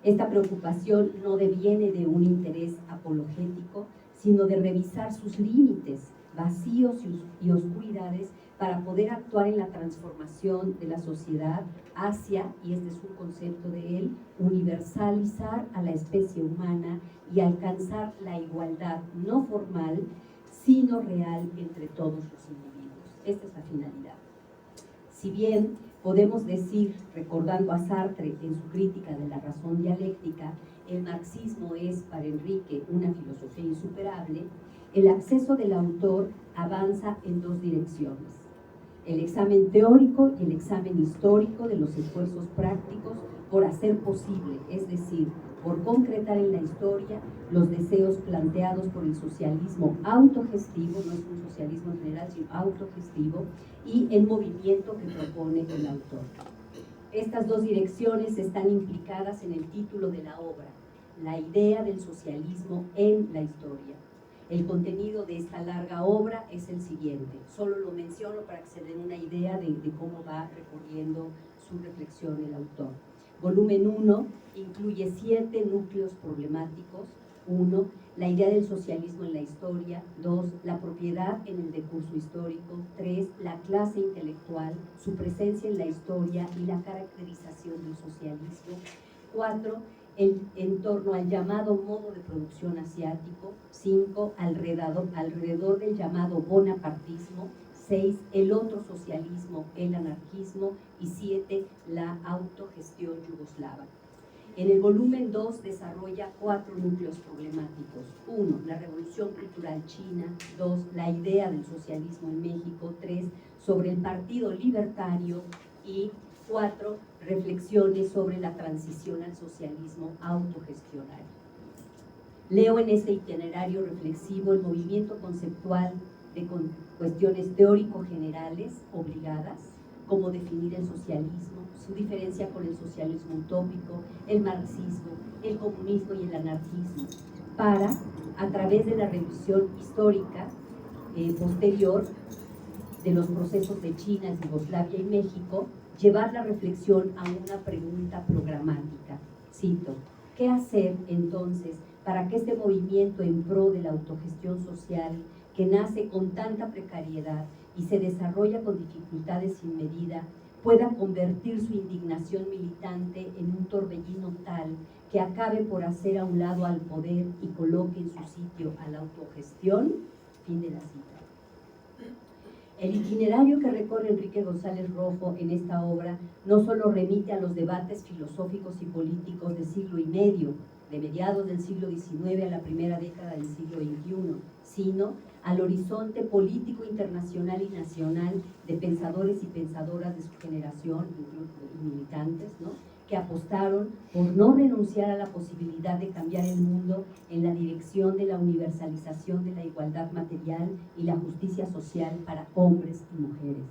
Speaker 7: Esta preocupación no deviene de un interés apologético, sino de revisar sus límites, vacíos y oscuridades para poder actuar en la transformación de la sociedad hacia, y este es un concepto de él, universalizar a la especie humana y alcanzar la igualdad no formal, sino real entre todos los individuos. Esta es la finalidad. Si bien podemos decir, recordando a Sartre en su crítica de la razón dialéctica, el marxismo es para Enrique una filosofía insuperable, el acceso del autor avanza en 2 direcciones: el examen teórico y el examen histórico de los esfuerzos prácticos por hacer posible, es decir, por concretar en la historia los deseos planteados por el socialismo autogestivo, no es un socialismo en general, sino autogestivo, y el movimiento que propone el autor. Estas 2 direcciones están implicadas en el título de la obra, la idea del socialismo en la historia. El contenido de esta larga obra es el siguiente, solo lo menciono para que se den una idea de cómo va recorriendo su reflexión el autor. Volumen 1 incluye 7 núcleos problemáticos. 1. La idea del socialismo en la historia. 2. La propiedad en el decurso histórico. 3. La clase intelectual, su presencia en la historia y la caracterización del socialismo. 4. En torno al llamado modo de producción asiático. 5. Alrededor del llamado bonapartismo. 6. El otro socialismo, el anarquismo. Y 7. La autogestión yugoslava. En el volumen 2 desarrolla 4 núcleos problemáticos. 1. La revolución cultural china. 2. La idea del socialismo en México. 3. Sobre el partido libertario. Y 4. Reflexiones sobre la transición al socialismo autogestionario. Leo en este itinerario reflexivo el movimiento conceptual de cuestiones teórico-generales obligadas, como definir el socialismo, su diferencia con el socialismo utópico, el marxismo, el comunismo y el anarquismo, para, a través de la revisión histórica posterior de los procesos de China, Yugoslavia y México, llevar la reflexión a una pregunta programática. Cito, ¿qué hacer entonces para que este movimiento en pro de la autogestión social, que nace con tanta precariedad y se desarrolla con dificultades sin medida, pueda convertir su indignación militante en un torbellino tal que acabe por hacer a un lado al poder y coloque en su sitio a la autogestión? Fin de la cita. El itinerario que recorre Enrique González Rojo en esta obra no solo remite a los debates filosóficos y políticos de siglo y medio, de mediados del siglo XIX a la primera década del siglo XXI, sino al horizonte político internacional y nacional de pensadores y pensadoras de su generación, y militantes, ¿no?, que apostaron por no renunciar a la posibilidad de cambiar el mundo en la dirección de la universalización de la igualdad material y la justicia social para hombres y mujeres.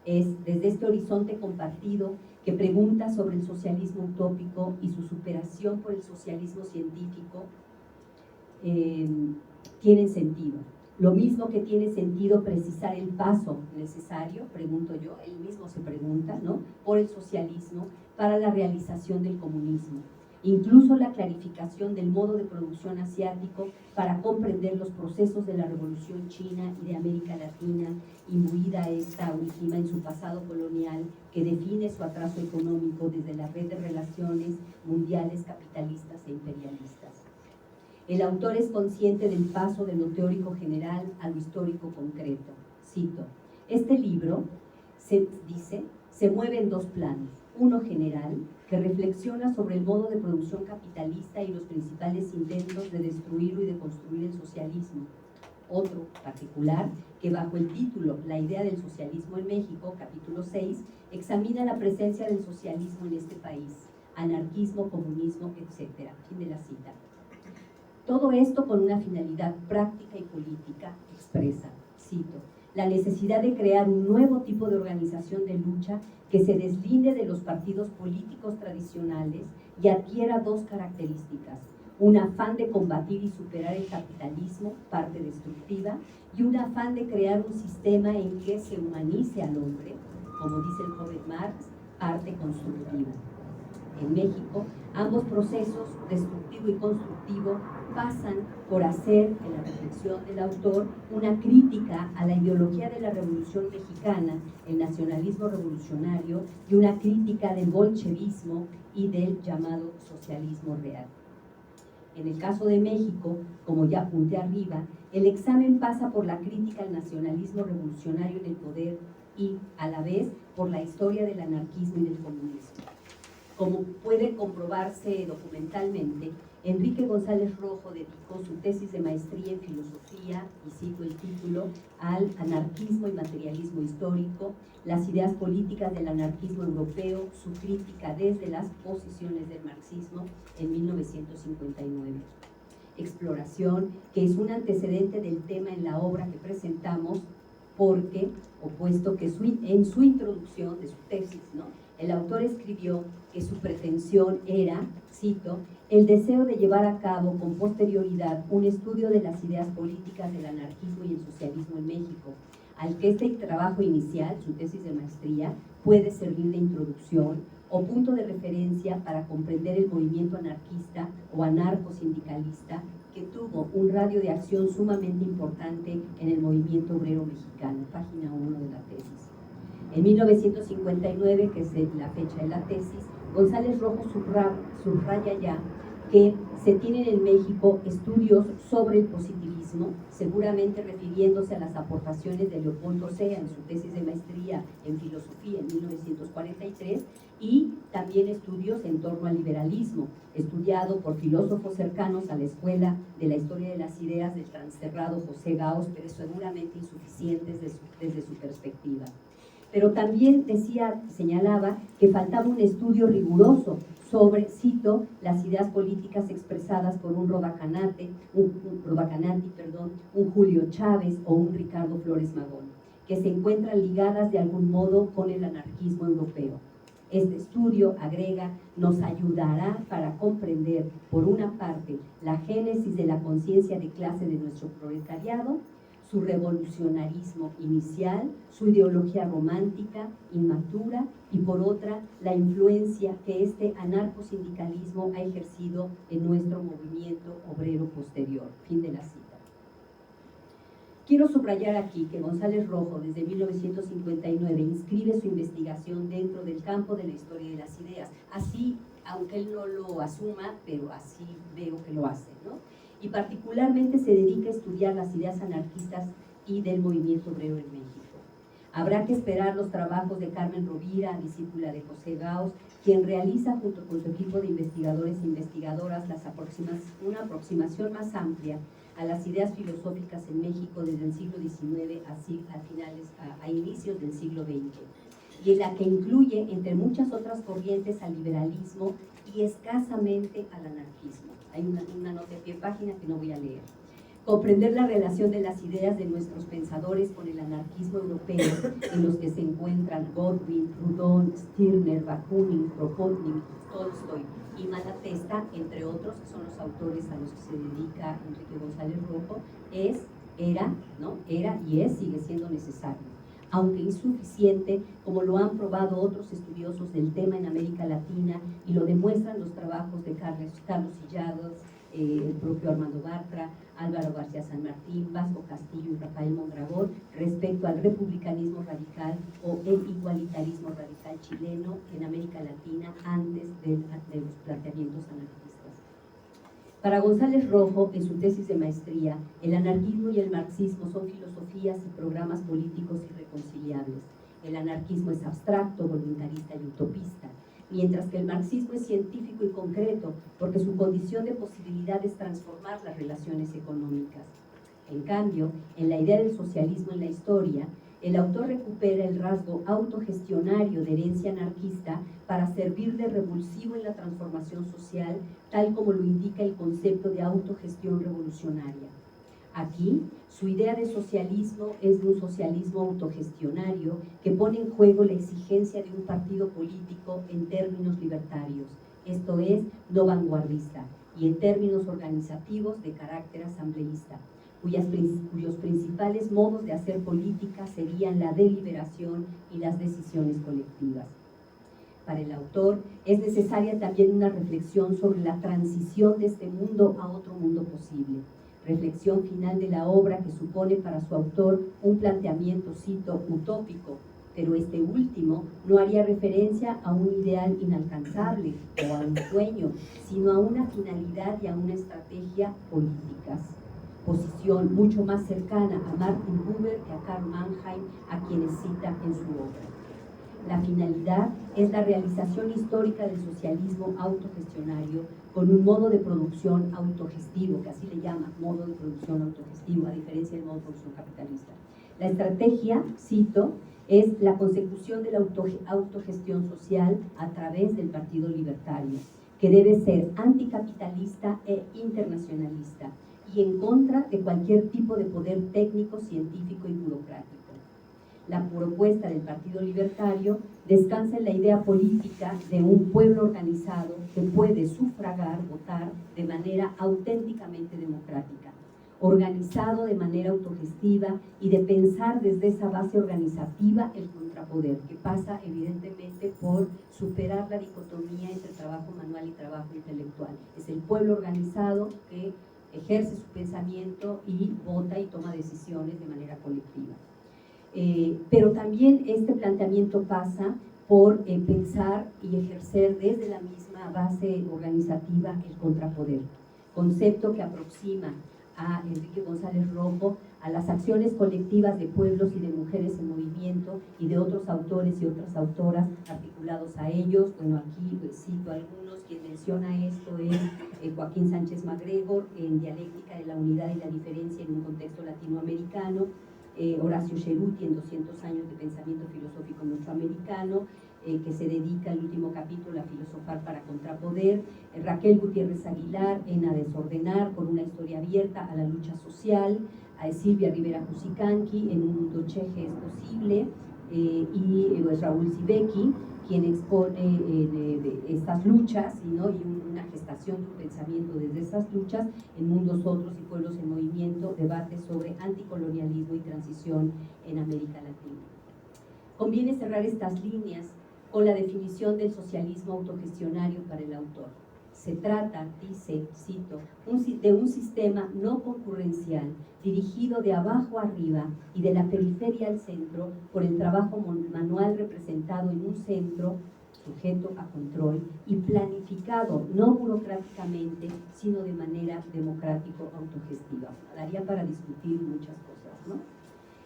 Speaker 7: Es desde este horizonte compartido que pregunta sobre el socialismo utópico y su superación por el socialismo científico tienen sentido. Lo mismo que tiene sentido precisar el paso necesario, pregunto yo, él mismo se pregunta, ¿no?, por el socialismo para la realización del comunismo. Incluso la clarificación del modo de producción asiático para comprender los procesos de la Revolución China y de América Latina, imbuida esta última en su pasado colonial, que define su atraso económico desde la red de relaciones mundiales capitalistas e imperialistas. El autor es consciente del paso de lo teórico general a lo histórico concreto. Cito: este libro, se mueve en dos planos. Uno general, que reflexiona sobre el modo de producción capitalista y los principales intentos de destruirlo y de construir el socialismo. Otro particular, que bajo el título La idea del socialismo en México, capítulo 6, examina la presencia del socialismo en este país, anarquismo, comunismo, etc. Fin de la cita. Todo esto con una finalidad práctica y política expresa, cito: la necesidad de crear un nuevo tipo de organización de lucha que se deslinde de los partidos políticos tradicionales y adquiera dos características: un afán de combatir y superar el capitalismo, parte destructiva, y un afán de crear un sistema en que se humanice al hombre, como dice el joven Marx, parte constructiva. En México, ambos procesos, destructivo y constructivo, pasan por hacer, en la reflexión del autor, una crítica a la ideología de la Revolución Mexicana, el nacionalismo revolucionario, y una crítica del bolchevismo y del llamado socialismo real. En el caso de México, como ya apunté arriba, el examen pasa por la crítica al nacionalismo revolucionario en el poder y, a la vez, por la historia del anarquismo y del comunismo. Como puede comprobarse documentalmente, Enrique González Rojo dedicó su tesis de maestría en filosofía, y cito el título, al anarquismo y materialismo histórico, las ideas políticas del anarquismo europeo, su crítica desde las posiciones del marxismo, en 1959. Exploración que es un antecedente del tema en la obra que presentamos, porque, o puesto que en su introducción de su tesis, ¿no?, el autor escribió que su pretensión era, cito, el deseo de llevar a cabo con posterioridad un estudio de las ideas políticas del anarquismo y el socialismo en México, al que este trabajo inicial, su tesis de maestría, puede servir de introducción o punto de referencia para comprender el movimiento anarquista o anarcosindicalista que tuvo un radio de acción sumamente importante en el movimiento obrero mexicano, página 1 de la tesis. En 1959, que es la fecha de la tesis, González Rojo subraya ya que se tienen en México estudios sobre el positivismo, seguramente refiriéndose a las aportaciones de Leopoldo Sea en su tesis de maestría en filosofía en 1943, y también estudios en torno al liberalismo, estudiado por filósofos cercanos a la Escuela de la Historia de las Ideas del transterrado José Gauss, pero seguramente insuficientes desde su perspectiva. Pero también señalaba que faltaba un estudio riguroso sobre, cito, las ideas políticas expresadas por un Rodacanati, un Julio Chávez o un Ricardo Flores Magón, que se encuentran ligadas de algún modo con el anarquismo europeo. Este estudio, agrega, nos ayudará para comprender, por una parte, la génesis de la conciencia de clase de nuestro proletariado, su revolucionarismo inicial, su ideología romántica, inmatura, y por otra, la influencia que este anarcosindicalismo ha ejercido en nuestro movimiento obrero posterior. Fin de la cita. Quiero subrayar aquí que González Rojo, desde 1959, inscribe su investigación dentro del campo de la historia de las ideas. Así, aunque él no lo asuma, pero así veo que lo hace, ¿no? Y particularmente se dedica a estudiar las ideas anarquistas y del movimiento obrero en México. Habrá que esperar los trabajos de Carmen Rovira, discípula de José Gauss, quien realiza junto con su equipo de investigadores e investigadoras una aproximación más amplia a las ideas filosóficas en México desde el siglo XIX a inicios del siglo XX, y en la que incluye, entre muchas otras corrientes, al liberalismo y escasamente al anarquismo. Hay una nota de pie de página que no voy a leer. comprender la relación de las ideas de nuestros pensadores con el anarquismo europeo, en los que se encuentran Godwin, Proudhon, Stirner, Bakunin, Kropotkin, Tolstoy y Malatesta, entre otros, que son los autores a los que se dedica Enrique González Rojo, era y es, sigue siendo necesario, aunque insuficiente, como lo han probado otros estudiosos del tema en América Latina y lo demuestran los trabajos de Carlos Sillados, el propio Armando Bartra, Álvaro García San Martín, Vasco Castillo y Rafael Mondragón respecto al republicanismo radical o el igualitarismo radical chileno en América Latina antes de los planteamientos anarquistas. Para González Rojo, en su tesis de maestría, el anarquismo y el marxismo son filosofías y programas políticos irreconciliables. El anarquismo es abstracto, voluntarista y utopista, mientras que el marxismo es científico y concreto, porque su condición de posibilidad es transformar las relaciones económicas. En cambio, en la idea del socialismo en la historia, el autor recupera el rasgo autogestionario de herencia anarquista para servir de revulsivo en la transformación social, tal como lo indica el concepto de autogestión revolucionaria. Aquí, su idea de socialismo es de un socialismo autogestionario que pone en juego la exigencia de un partido político en términos libertarios, esto es, no vanguardista, y en términos organizativos de carácter asambleísta, cuyos principales modos de hacer política serían la deliberación y las decisiones colectivas. Para el autor, es necesaria también una reflexión sobre la transición de este mundo a otro mundo posible. Reflexión final de la obra que supone para su autor un planteamiento, cito, utópico, pero este último no haría referencia a un ideal inalcanzable o a un sueño, sino a una finalidad y a una estrategia políticas. Posición mucho más cercana a Martin Buber que a Karl Mannheim, a quienes cita en su obra. La finalidad es la realización histórica del socialismo autogestionario con un modo de producción autogestivo, que así le llama, modo de producción autogestivo, a diferencia del modo de producción capitalista. La estrategia, cito, es la consecución de la autogestión social a través del Partido Libertario, que debe ser anticapitalista e internacionalista y en contra de cualquier tipo de poder técnico, científico y burocrático. La propuesta del Partido Libertario descansa en la idea política de un pueblo organizado que puede sufragar, votar de manera auténticamente democrática, organizado de manera autogestiva y de pensar desde esa base organizativa el contrapoder, que pasa evidentemente por superar la dicotomía entre trabajo manual y trabajo intelectual. Es el pueblo organizado que ejerce su pensamiento y vota y toma decisiones de manera colectiva. Pero también este planteamiento pasa por pensar y ejercer desde la misma base organizativa el contrapoder, concepto que aproxima a Enrique González Rojo a las acciones colectivas de pueblos y de mujeres en movimiento y de otros autores y otras autoras articulados a ellos. Bueno, aquí cito algunos, quien menciona esto es Joaquín Sánchez MacGregor en Dialéctica de la Unidad y la Diferencia en un contexto latinoamericano, Horacio Ceruti en 200 años de pensamiento filosófico norteamericano, que se dedica el último capítulo a filosofar para contrapoder, Raquel Gutiérrez Aguilar en A Desordenar, con una historia abierta a la lucha social, a Silvia Rivera Cusicanqui en Un mundo cheje es posible, y Raúl Sibeki, quien expone estas luchas, ¿no? Y una gestación de un pensamiento desde esas luchas en Mundos Otros y Pueblos en Movimiento, debate sobre anticolonialismo y transición en América Latina. Conviene cerrar estas líneas con la definición del socialismo autogestionario para el autor. Se trata, dice, cito, de un sistema no concurrencial, dirigido de abajo arriba y de la periferia al centro por el trabajo manual representado en un centro, sujeto a control, y planificado no burocráticamente, sino de manera democrático-autogestiva. Daría para discutir muchas cosas, ¿no?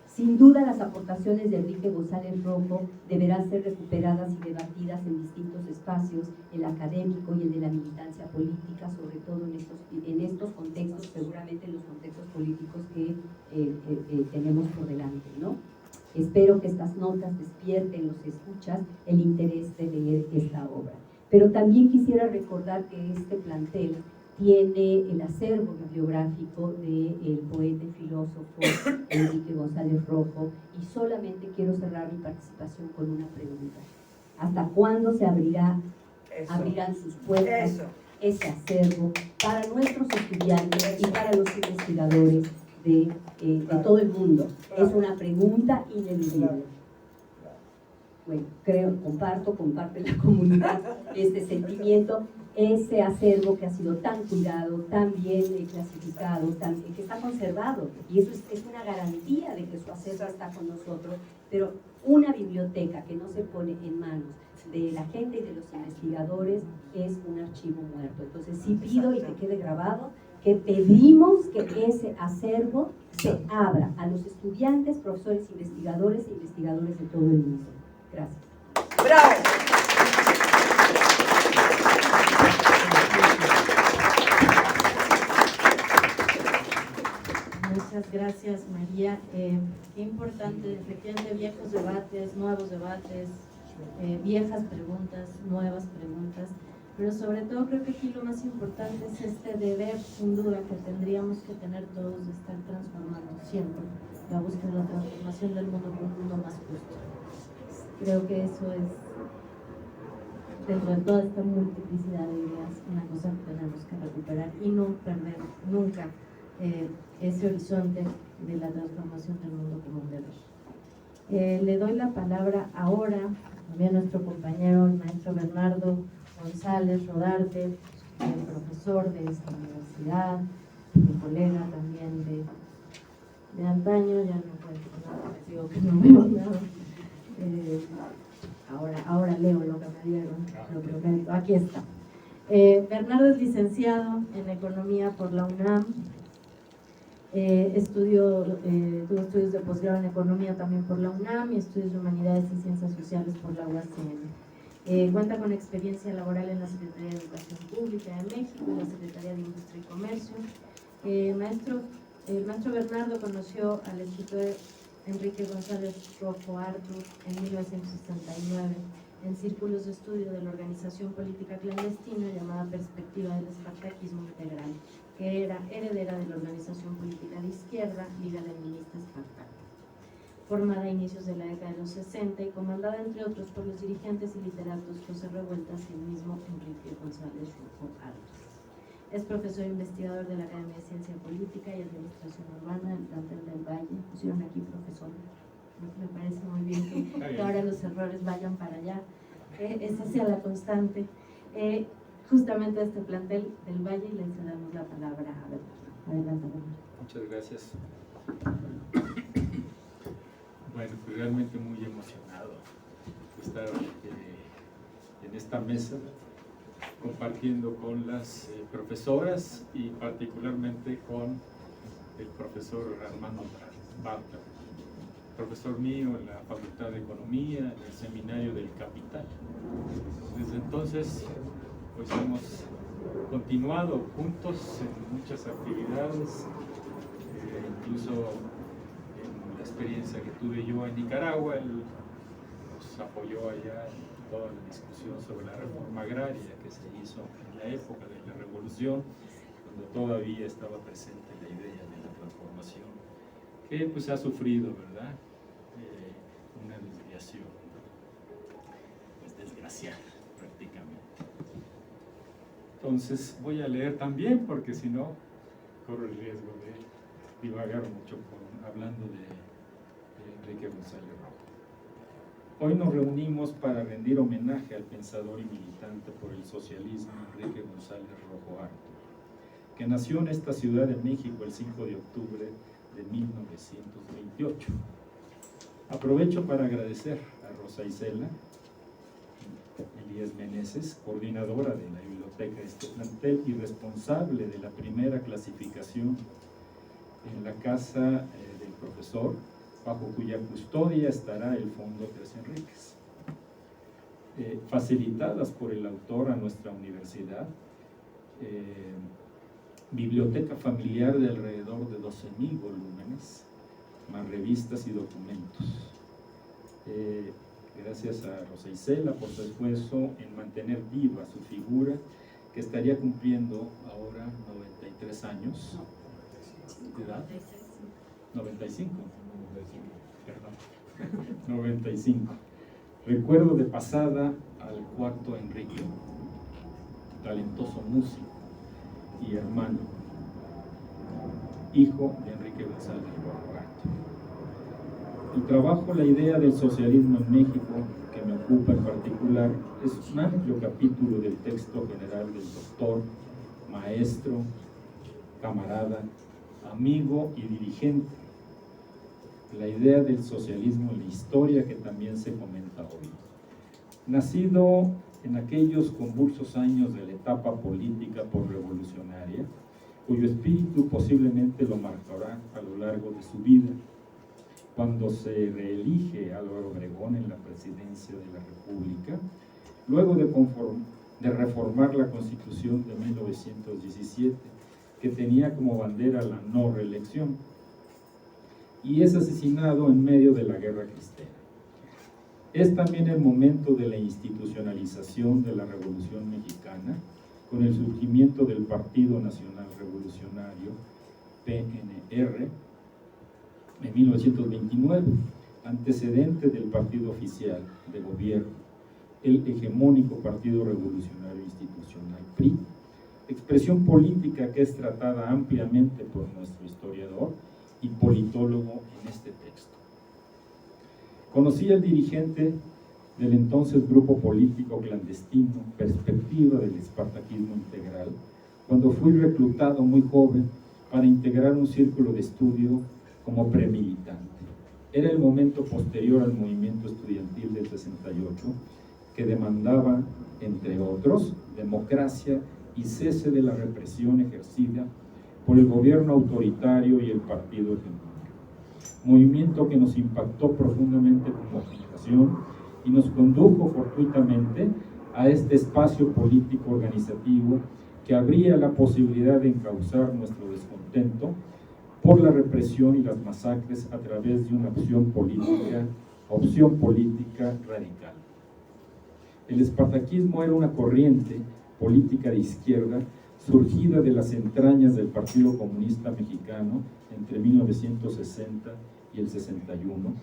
Speaker 7: Sin duda, las aportaciones de Enrique González Rojo deberán ser recuperadas y debatidas en distintos espacios, el académico y el de la militancia política, sobre todo en estos contextos, seguramente en los contextos políticos que tenemos por delante, ¿no? Espero que estas notas despierten en los escuchas el interés de leer esta obra. Pero también quisiera recordar que este plantel tiene el acervo bibliográfico del poeta y filósofo Enrique González Rojo, y solamente quiero cerrar mi participación con una pregunta. ¿Hasta cuándo se abrirán sus puertas ese acervo para nuestros estudiantes y para los investigadores de todo el mundo? Es una pregunta ineludible. Bueno, comparte la comunidad este sentimiento, ese acervo que ha sido tan cuidado, tan bien clasificado, que está conservado, y eso es una garantía de que su acervo está con nosotros, pero una biblioteca que no se pone en manos de la gente y de los investigadores es un archivo muerto. Entonces sí pido, y que quede grabado, que pedimos que ese acervo se abra a los estudiantes, profesores, investigadores e investigadores de todo el mundo. Gracias.
Speaker 5: ¡Bravo!
Speaker 3: Muchas gracias, María. Qué importante, efectivamente, viejos debates, nuevos debates, viejas preguntas, nuevas preguntas, pero sobre todo creo que aquí lo más importante es este deber, sin duda, que tendríamos que tener todos de estar transformando siempre la búsqueda de la transformación del mundo por un mundo más justo. Creo que eso es, dentro de toda esta multiplicidad de ideas, una cosa que tenemos que recuperar y no perder nunca ese horizonte de la transformación del mundo como un deber. Le doy la palabra ahora también a nuestro compañero, el maestro Bernardo González Rodarte, profesor de esta universidad, mi colega también de antaño, ya no cuento nada, digo que no veo nada. Ahora leo lo que me dieron, lo prometo, aquí está. Bernardo es licenciado en Economía por la UNAM, tuvo estudios de posgrado en Economía también por la UNAM y estudios de Humanidades y Ciencias Sociales por la UACN. Cuenta con experiencia laboral en la Secretaría de Educación Pública de México y la Secretaría de Industria y Comercio. El maestro Bernardo conoció al escritor Enrique González Rojo Artur en 1969 en círculos de estudio de la organización política clandestina llamada Perspectiva del Espartaquismo Integral, que era heredera de la organización política de izquierda Liga Leninista Espartaco, formada a inicios de la década de los 60 y comandada entre otros por los dirigentes y literatos José Revueltas y el mismo Enrique González Rojo Artur. Es profesor investigador de la Academia de Ciencia Política y Administración Urbana del Plantel del Valle. Pusieron aquí profesor. Me parece muy bien que ahora los errores vayan para allá. Esa sea la constante. Justamente a este plantel del Valle, y le cedamos la palabra a Bernardo. Adelante, Bernardo.
Speaker 6: Muchas gracias. Bueno, pues realmente muy emocionado de estar en esta mesa compartiendo con las profesoras y particularmente con el profesor Armando Barta, profesor mío en la Facultad de Economía, en el Seminario del Capital. Desde entonces, pues hemos continuado juntos en muchas actividades, incluso en la experiencia que tuve yo en Nicaragua, él nos apoyó allá en toda la discusión sobre la reforma agraria que se hizo en la época de la revolución, cuando todavía estaba presente la idea de la transformación, que pues ha sufrido, ¿verdad?, una desviación, pues desgraciada prácticamente. Entonces voy a leer también, porque si no corro el riesgo de divagar mucho hablando de Enrique González Rojo. Hoy nos reunimos para rendir homenaje al pensador y militante por el socialismo Enrique González Rojo Artur, que nació en esta Ciudad de México el 5 de octubre de 1928. Aprovecho para agradecer a Rosa Isela Elías Meneses, coordinadora de la biblioteca de este plantel y responsable de la primera clasificación en la casa del profesor, bajo cuya custodia estará el Fondo Tres Enríquez, facilitadas por el autor a nuestra universidad, biblioteca familiar de alrededor de 12.000 volúmenes, más revistas y documentos. Gracias a Rosa Isela por su esfuerzo en mantener viva su figura, que estaría cumpliendo ahora 93 años de edad. 95. 95. Recuerdo de pasada al cuarto Enrique, talentoso músico y hermano, hijo de Enrique González Rojo. El trabajo, la idea del socialismo en México, que me ocupa en particular, es un amplio capítulo del texto general del doctor, maestro, camarada, amigo y dirigente. La idea del socialismo en la historia que también se comenta hoy. Nacido en aquellos convulsos años de la etapa política por-revolucionaria, cuyo espíritu posiblemente lo marcará a lo largo de su vida, cuando se reelige Álvaro Obregón en la presidencia de la República, luego de reformar la Constitución de 1917, que tenía como bandera la no reelección, y es asesinado en medio de la Guerra Cristera. Es también el momento de la institucionalización de la Revolución Mexicana, con el surgimiento del Partido Nacional Revolucionario, PNR, en 1929, antecedente del partido oficial de gobierno, el hegemónico Partido Revolucionario Institucional, PRI, expresión política que es tratada ampliamente por nuestro historiador y politólogo en este texto. Conocí al dirigente del entonces grupo político clandestino Perspectiva del Espartaquismo Integral, cuando fui reclutado muy joven para integrar un círculo de estudio como premilitante. Era el momento posterior al movimiento estudiantil del 68, que demandaba, entre otros, democracia y cese de la represión ejercida por el gobierno autoritario y el partido hegemónico. Movimiento que nos impactó profundamente como generación y nos condujo fortuitamente a este espacio político organizativo que abría la posibilidad de encauzar nuestro descontento por la represión y las masacres a través de una opción política radical. El espartaquismo era una corriente política de izquierda surgida de las entrañas del Partido Comunista Mexicano entre 1960 y el 61,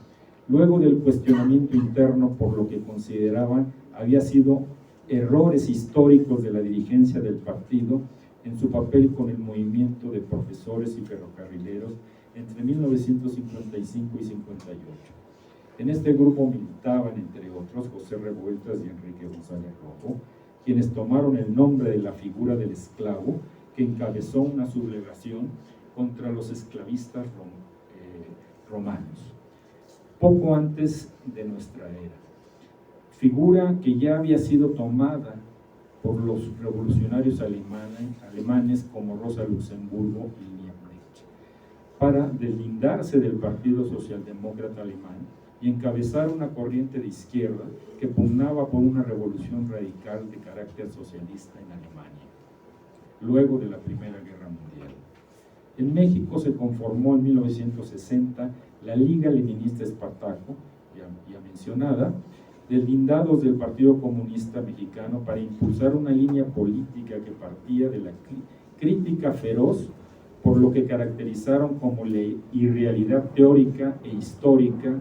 Speaker 6: luego del cuestionamiento interno por lo que consideraban había sido errores históricos de la dirigencia del partido en su papel con el movimiento de profesores y ferrocarrileros entre 1955 y 58. En este grupo militaban, entre otros, José Revueltas y Enrique González Rojo, quienes tomaron el nombre de la figura del esclavo que encabezó una sublevación contra los esclavistas romanos, poco antes de nuestra era. Figura que ya había sido tomada por los revolucionarios alemanes como Rosa Luxemburgo y Liebknecht, para deslindarse del Partido Socialdemócrata Alemán y encabezar una corriente de izquierda que pugnaba por una revolución radical de carácter socialista en Alemania, luego de la Primera Guerra Mundial. En México se conformó en 1960 la Liga Leninista Espartaco, ya mencionada, deslindados del Partido Comunista Mexicano para impulsar una línea política que partía de la crítica feroz por lo que caracterizaron como la irrealidad teórica e histórica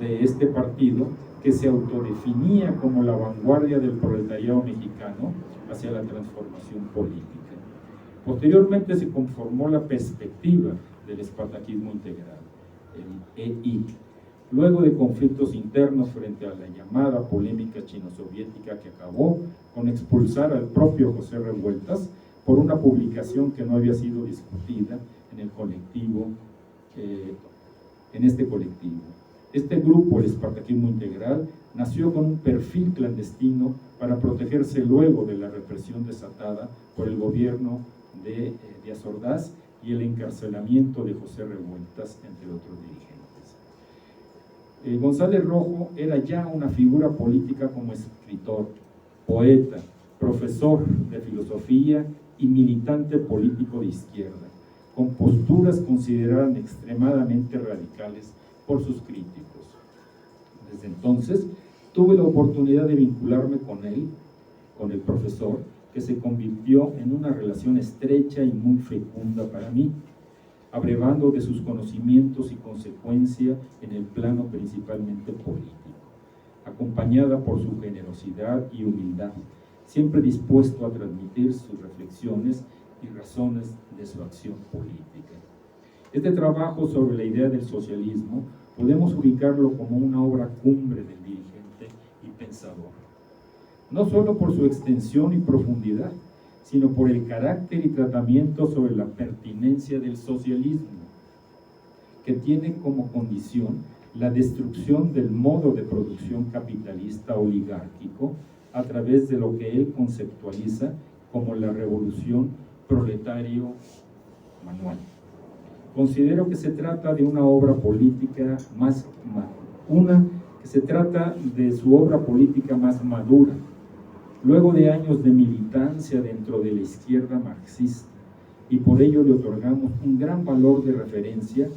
Speaker 6: de este partido, que se autodefinía como la vanguardia del proletariado mexicano hacia la transformación política. Posteriormente se conformó la Perspectiva del Espartaquismo Integral, el EI, luego de conflictos internos frente a la llamada polémica chino-soviética que acabó con expulsar al propio José Revueltas por una publicación que no había sido discutida en el colectivo, en este colectivo. Este grupo, el Espartaquismo Integral, nació con un perfil clandestino para protegerse luego de la represión desatada por el gobierno de Díaz Ordaz y el encarcelamiento de José Revueltas, entre otros dirigentes. González Rojo era ya una figura política como escritor, poeta, profesor de filosofía y militante político de izquierda, con posturas consideradas extremadamente radicales por sus críticos. Desde entonces tuve la oportunidad de vincularme con él, con el profesor,
Speaker 8: que se convirtió en una relación estrecha y muy fecunda para mí, abrevando de sus conocimientos y consecuencia en el plano principalmente político, acompañada por su generosidad y humildad, siempre dispuesto a transmitir sus reflexiones y razones de su acción política. Este trabajo sobre la idea del socialismo podemos ubicarlo como una obra cumbre del dirigente y pensador, no solo por su extensión y profundidad, sino por el carácter y tratamiento sobre la pertinencia del socialismo, que tiene como condición la destrucción del modo de producción capitalista oligárquico a través de lo que él conceptualiza como la revolución proletario manual. Considero que se trata de una obra política que se trata de su obra política más madura, luego de años de militancia dentro de la izquierda marxista, y por ello le otorgamos un gran valor de referencia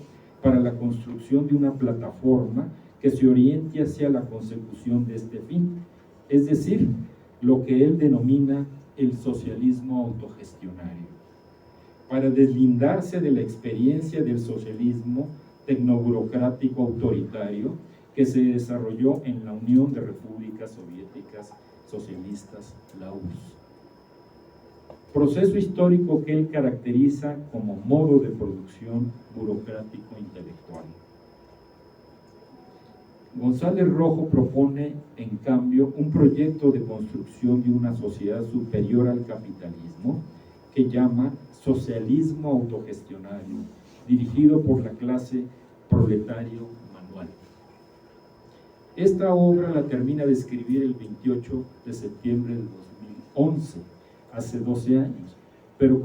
Speaker 8: para la construcción de una plataforma que se oriente hacia la consecución de este fin, es decir, lo que él denomina el socialismo autogestionario, para deslindarse de la experiencia del socialismo tecnoburocrático autoritario que se desarrolló en la Unión de Repúblicas Soviéticas Socialistas, la URSS. Proceso histórico que él caracteriza como modo de producción burocrático intelectual. González Rojo propone, en cambio, un proyecto de construcción de una sociedad superior al capitalismo que llama socialismo autogestionario, dirigido por la clase proletario manual. Esta obra la termina de escribir el 28 de septiembre de 2011, hace 12 años, pero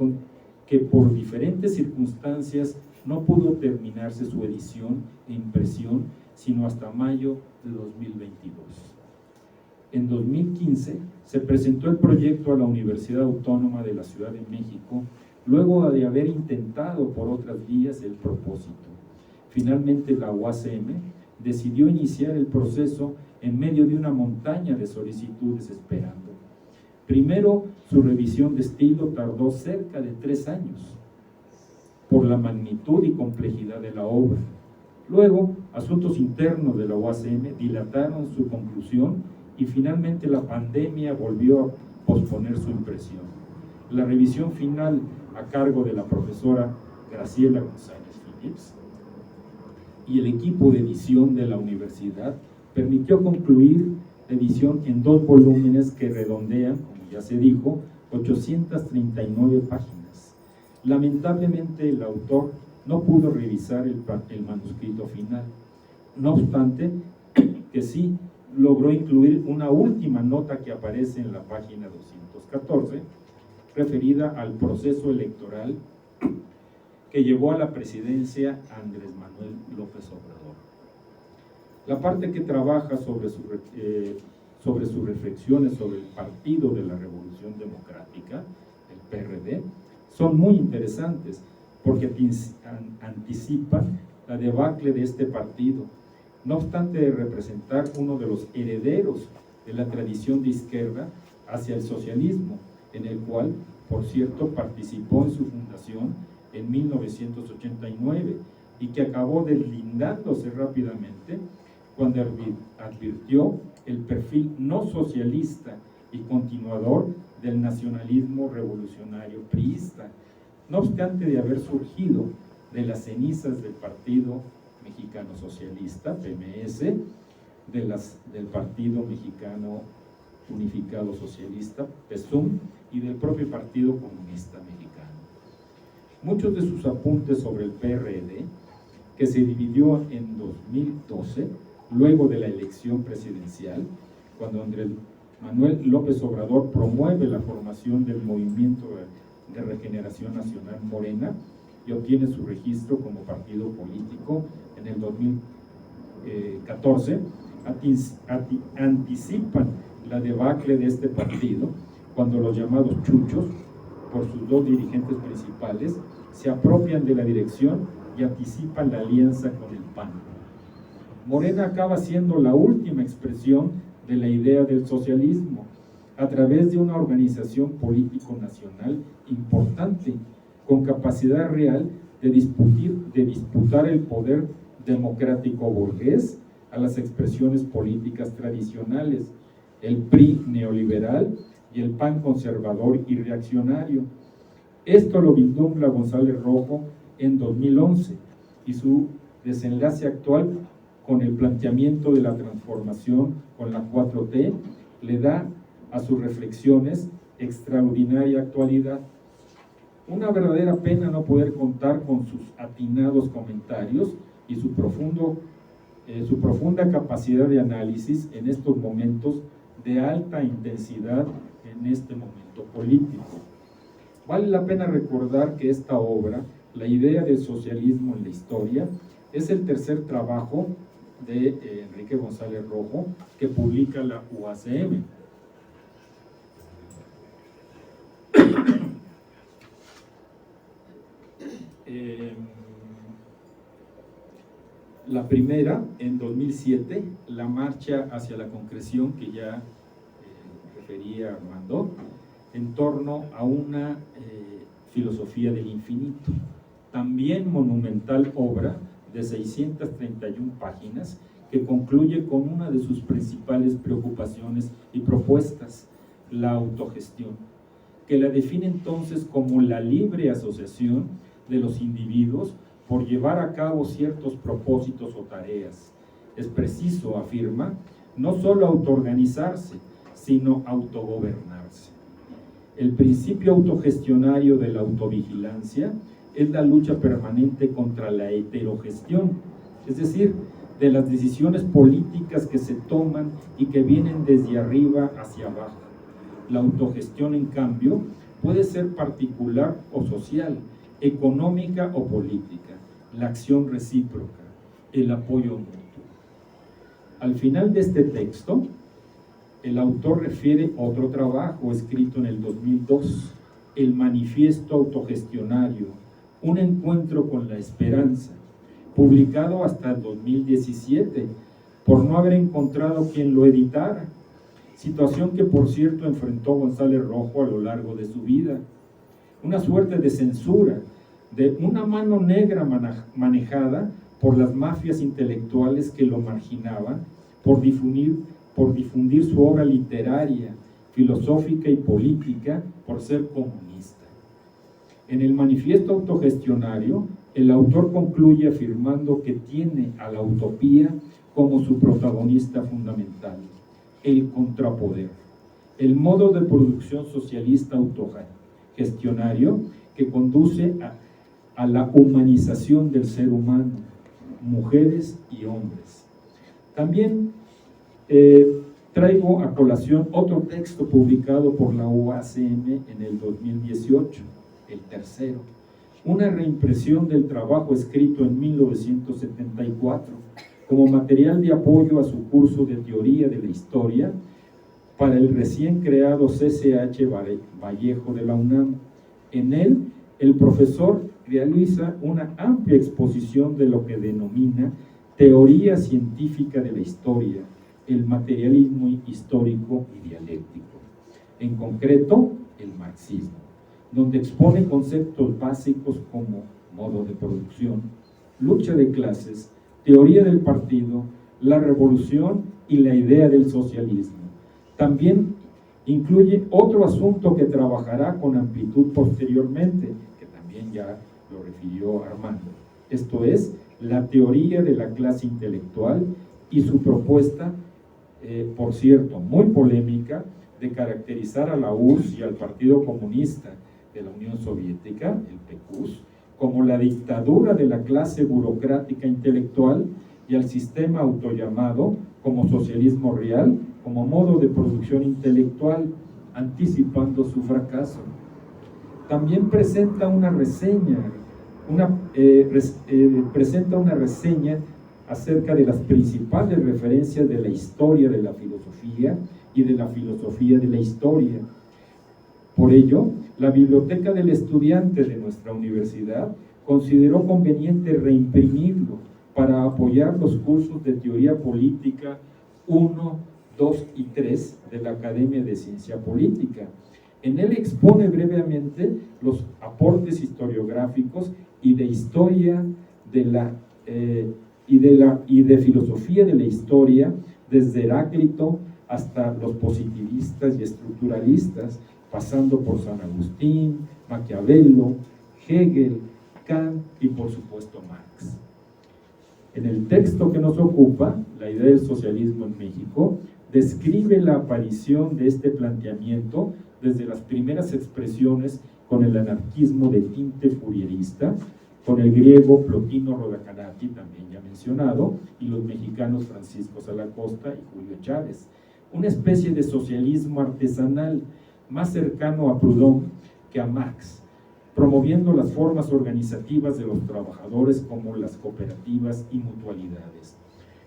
Speaker 8: que por diferentes circunstancias no pudo terminarse su edición e impresión sino hasta mayo de 2022. En 2015 se presentó el proyecto a la Universidad Autónoma de la Ciudad de México, luego de haber intentado por otras vías el propósito. Finalmente la UACM decidió iniciar el proceso en medio de una montaña de solicitudes esperando. Primero, su revisión de estilo tardó cerca de 3 años, por la magnitud y complejidad de la obra. Luego, asuntos internos de la UACM dilataron su conclusión y finalmente la pandemia volvió a posponer su impresión. La revisión final, a cargo de la profesora Graciela González Phillips y el equipo de edición de la universidad, permitió concluir la edición en 2 volúmenes que redondean, como ya se dijo, 839 páginas. Lamentablemente el autor no pudo revisar el manuscrito final. No obstante, que sí logró incluir una última nota que aparece en la página 214, referida al proceso electoral que llevó a la presidencia a Andrés Manuel López Obrador. La parte que trabaja sobre sus reflexiones sobre el Partido de la Revolución Democrática, el PRD, son muy interesantes porque anticipan la debacle de este partido, no obstante de representar uno de los herederos de la tradición de izquierda hacia el socialismo, en el cual, por cierto, participó en su fundación en 1989 y que acabó deslindándose rápidamente cuando advirtió el perfil no socialista y continuador del nacionalismo revolucionario priista, no obstante de haber surgido de las cenizas del Partido Mexicano Socialista, PMS, del Partido Mexicano Unificado Socialista, PESUM, y del propio Partido Comunista Mexicano. Muchos de sus apuntes sobre el PRD, que se dividió en 2012, luego de la elección presidencial, cuando Andrés Manuel López Obrador promueve la formación del Movimiento de Regeneración Nacional Morena y obtiene su registro como partido político en el 2014, anticipan la debacle de este partido cuando los llamados chuchos, por sus 2 dirigentes principales, se apropian de la dirección y anticipan la alianza con el PAN. Morena acaba siendo la última expresión de la idea del socialismo, a través de una organización político nacional importante, con capacidad real de disputar el poder democrático burgués a las expresiones políticas tradicionales, el PRI neoliberal y el PAN conservador y reaccionario. Esto lo vislumbra González Rojo en 2011 y su desenlace actual con el planteamiento de la transformación con la 4T le da a sus reflexiones extraordinaria actualidad. Una verdadera pena no poder contar con sus atinados comentarios y su profunda capacidad de análisis en estos momentos de alta intensidad en este momento político. Vale la pena recordar que esta obra, La idea del socialismo en la historia, es el tercer trabajo de Enrique González Rojo que publica la UACM. La primera, en 2007, La marcha hacia la concreción, que ya refería Armando, en torno a una filosofía del infinito. También monumental obra de 631 páginas que concluye con una de sus principales preocupaciones y propuestas, la autogestión, que la define entonces como la libre asociación de los individuos por llevar a cabo ciertos propósitos o tareas. Es preciso, afirma, no solo autoorganizarse, sino autogobernarse. El principio autogestionario de la autovigilancia es la lucha permanente contra la heterogestión, es decir, de las decisiones políticas que se toman y que vienen desde arriba hacia abajo. La autogestión, en cambio, puede ser particular o social, económica o política, la acción recíproca, el apoyo mutuo. Al final de este texto, el autor refiere otro trabajo escrito en el 2002, el Manifiesto Autogestionario, un encuentro con la esperanza, publicado hasta el 2017, por no haber encontrado quien lo editara, situación que por cierto enfrentó González Rojo a lo largo de su vida. Una suerte de censura, de una mano negra manejada por las mafias intelectuales que lo marginaban por difundir su obra literaria, filosófica y política por ser comunista. En el Manifiesto Autogestionario, el autor concluye afirmando que tiene a la utopía como su protagonista fundamental, el contrapoder, el modo de producción socialista autogestionario que conduce a la humanización del ser humano, mujeres y hombres. También traigo a colación otro texto publicado por la UACM en el 2018, el tercero, una reimpresión del trabajo escrito en 1974 como material de apoyo a su curso de teoría de la historia para el recién creado CCH Vallejo de la UNAM. En él, el profesor realiza una amplia exposición de lo que denomina teoría científica de la historia, el materialismo histórico y dialéctico, en concreto el marxismo, donde expone conceptos básicos como modo de producción, lucha de clases, teoría del partido, la revolución y la idea del socialismo. También incluye otro asunto que trabajará con amplitud posteriormente, que también ya lo refirió Armando, esto es, la teoría de la clase intelectual y su propuesta, por cierto, muy polémica, de caracterizar a la URSS y al Partido Comunista de la Unión Soviética, el PQS, como la dictadura de la clase burocrática intelectual y al sistema autollamado como socialismo real, como modo de producción intelectual, anticipando su fracaso. También presenta una reseña, acerca de las principales referencias de la historia de la filosofía y de la filosofía de la historia. Por ello, la Biblioteca del Estudiante de nuestra universidad consideró conveniente reimprimirlo para apoyar los cursos de teoría política 1, 2 y 3 de la Academia de Ciencia Política. En él expone brevemente los aportes historiográficos y de historia y de filosofía de la historia, desde Heráclito hasta los positivistas y estructuralistas, pasando por San Agustín, Maquiavelo, Hegel, Kant y por supuesto Marx. En el texto que nos ocupa, La idea del socialismo en México, describe la aparición de este planteamiento desde las primeras expresiones con el anarquismo de tinte fourierista, con el griego Plotino Rodacanati, también ya mencionado, y los mexicanos Francisco Salacosta y Julio Chávez. Una especie de socialismo artesanal más cercano a Proudhon que a Marx, promoviendo las formas organizativas de los trabajadores como las cooperativas y mutualidades.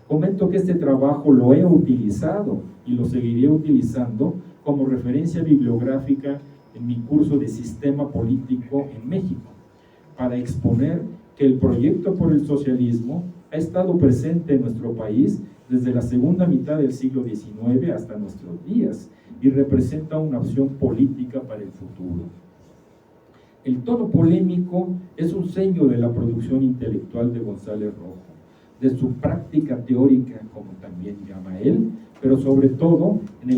Speaker 8: Comento que este trabajo lo he utilizado y lo seguiré utilizando como referencia bibliográfica en mi curso de Sistema Político en México, para exponer que el proyecto por el socialismo ha estado presente en nuestro país desde la segunda mitad del siglo XIX hasta nuestros días y representa una opción política para el futuro. El tono polémico es un sello de la producción intelectual de González Rojo, de su práctica teórica, como también llama él, pero sobre todo en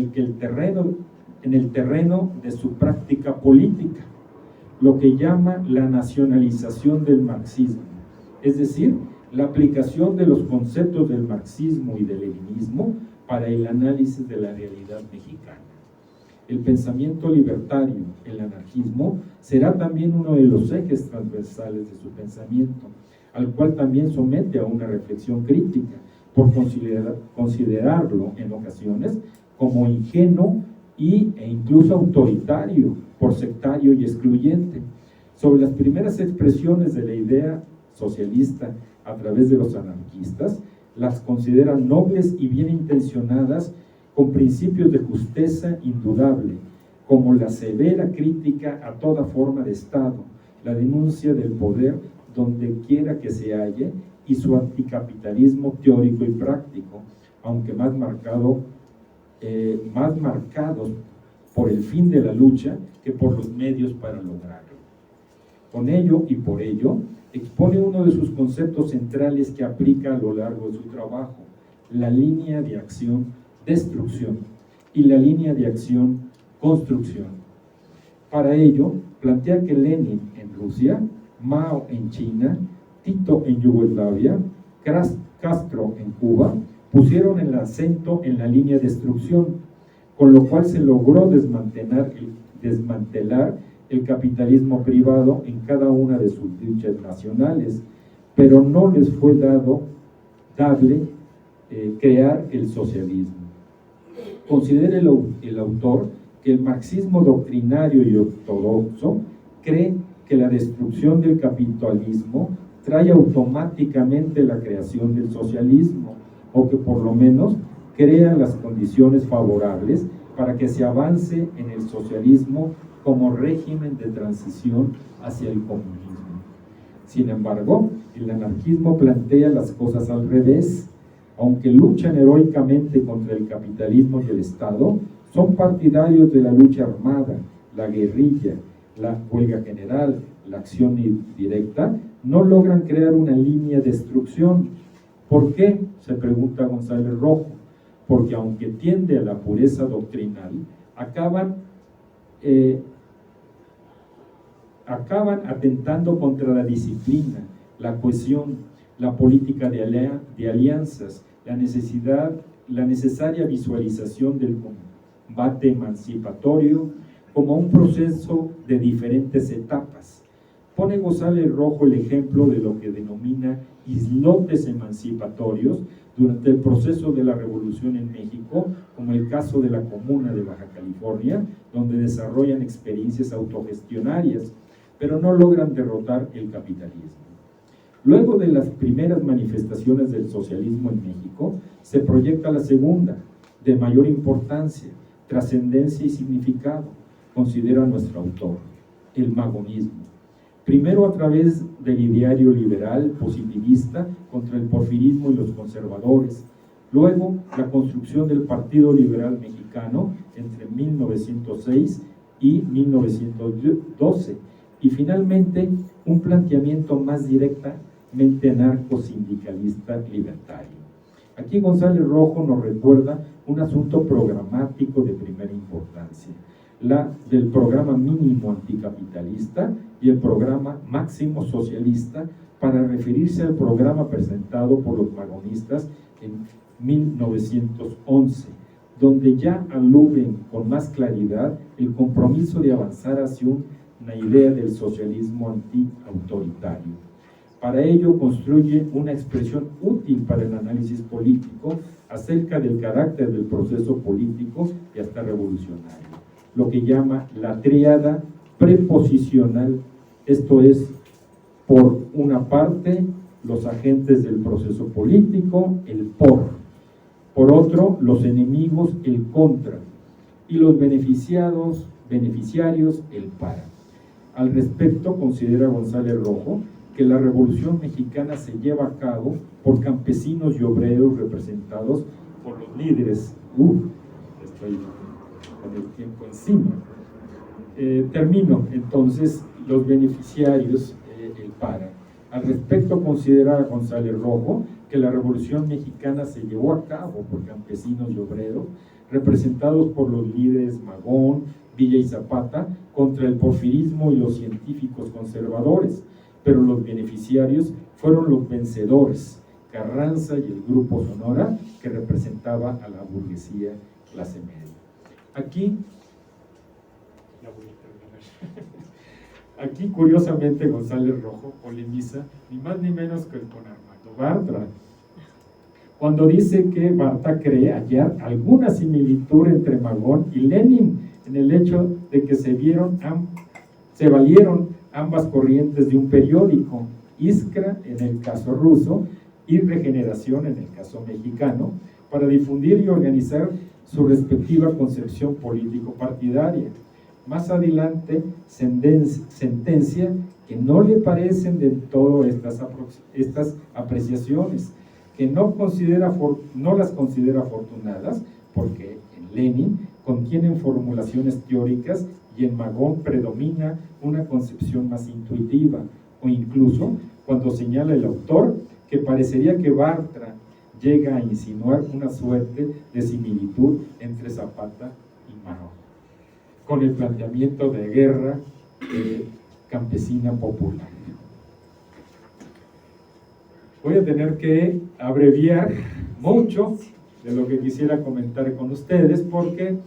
Speaker 8: el terreno de su práctica política, lo que llama la nacionalización del marxismo, es decir, la aplicación de los conceptos del marxismo y del leninismo para el análisis de la realidad mexicana. El pensamiento libertario, el anarquismo, será también uno de los ejes transversales de su pensamiento, al cual también somete a una reflexión crítica, por considerarlo en ocasiones como ingenuo e incluso autoritario, por sectario y excluyente. Sobre las primeras expresiones de la idea socialista a través de los anarquistas, las consideran nobles y bien intencionadas, con principios de justeza indudable, como la severa crítica a toda forma de Estado, la denuncia del poder donde quiera que se halle y su anticapitalismo teórico y práctico, aunque más marcados por el fin de la lucha que por los medios para lograrlo. Con ello y por ello, expone uno de sus conceptos centrales que aplica a lo largo de su trabajo, la línea de acción destrucción y la línea de acción construcción. Para ello, plantea que Lenin en Rusia, Mao en China, Tito en Yugoslavia, Castro en Cuba, pusieron el acento en la línea de destrucción, con lo cual se logró desmantelar el capitalismo privado en cada una de sus luchas nacionales, pero no les fue dable crear el socialismo. Considera el autor que el marxismo doctrinario y ortodoxo cree que la destrucción del capitalismo trae automáticamente la creación del socialismo, o que por lo menos crea las condiciones favorables para que se avance en el socialismo como régimen de transición hacia el comunismo. Sin embargo, el anarquismo plantea las cosas al revés. Aunque luchan heroicamente contra el capitalismo y el Estado, son partidarios de la lucha armada, la guerrilla, la huelga general, la acción directa, no logran crear una línea de destrucción. ¿Por qué?, se pregunta González Rojo. Porque aunque tiende a la pureza doctrinal, acaban atentando contra la disciplina, la cohesión, la política de alianzas, la necesaria visualización del combate emancipatorio como un proceso de diferentes etapas. Pone González Rojo el ejemplo de lo que denomina islotes emancipatorios durante el proceso de la Revolución en México, como el caso de la Comuna de Baja California, donde desarrollan experiencias autogestionarias, pero no logran derrotar el capitalismo. Luego de las primeras manifestaciones del socialismo en México, se proyecta la segunda, de mayor importancia, trascendencia y significado, considera nuestro autor, el magonismo. Primero a través del ideario liberal positivista contra el porfirismo y los conservadores, Luego, la construcción del Partido Liberal Mexicano entre 1906 y 1912. Y finalmente, un planteamiento más directamente anarcosindicalista libertario. Aquí González Rojo nos recuerda un asunto programático de primera importancia, la del programa mínimo anticapitalista y el programa máximo socialista, para referirse al programa presentado por los magonistas en 1911, donde ya aluden con más claridad el compromiso de avanzar hacia una idea del socialismo antiautoritario. Para ello construye una expresión útil para el análisis político acerca del carácter del proceso político y hasta revolucionario, lo que llama la tríada preposicional, esto es, por una parte, los agentes del proceso político, el por otro, los enemigos, el contra, y los beneficiarios, el para. Al respecto, considera González Rojo que la Revolución Mexicana se lleva a cabo por campesinos y obreros representados por los líderes. Estoy con el tiempo encima. Termino, entonces, los beneficiarios, el para. Al respecto, considera González Rojo que la Revolución Mexicana se llevó a cabo por campesinos y obreros representados por los líderes Magón, Villa y Zapata contra el porfirismo y los científicos conservadores, pero los beneficiarios fueron los vencedores, Carranza y el Grupo Sonora, que representaba a la burguesía clase media. Aquí, ya voy a terminar. Aquí, curiosamente, González Rojo polemiza ni más ni menos que con Armando Bartra, cuando dice que Bartra cree hallar alguna similitud entre Magón y Lenin en el hecho de que se valieron ambas corrientes de un periódico, Iskra en el caso ruso y Regeneración en el caso mexicano, para difundir y organizar su respectiva concepción político-partidaria. Más adelante sentencia que no le parecen del todo estas apreciaciones, que no las considera afortunadas, porque en Lenin contienen formulaciones teóricas y en Magón predomina una concepción más intuitiva, o incluso cuando señala el autor que parecería que Bartra llega a insinuar una suerte de similitud entre Zapata y Magón, con el planteamiento de guerra campesina popular. Voy a tener que abreviar mucho de lo que quisiera comentar con ustedes, porque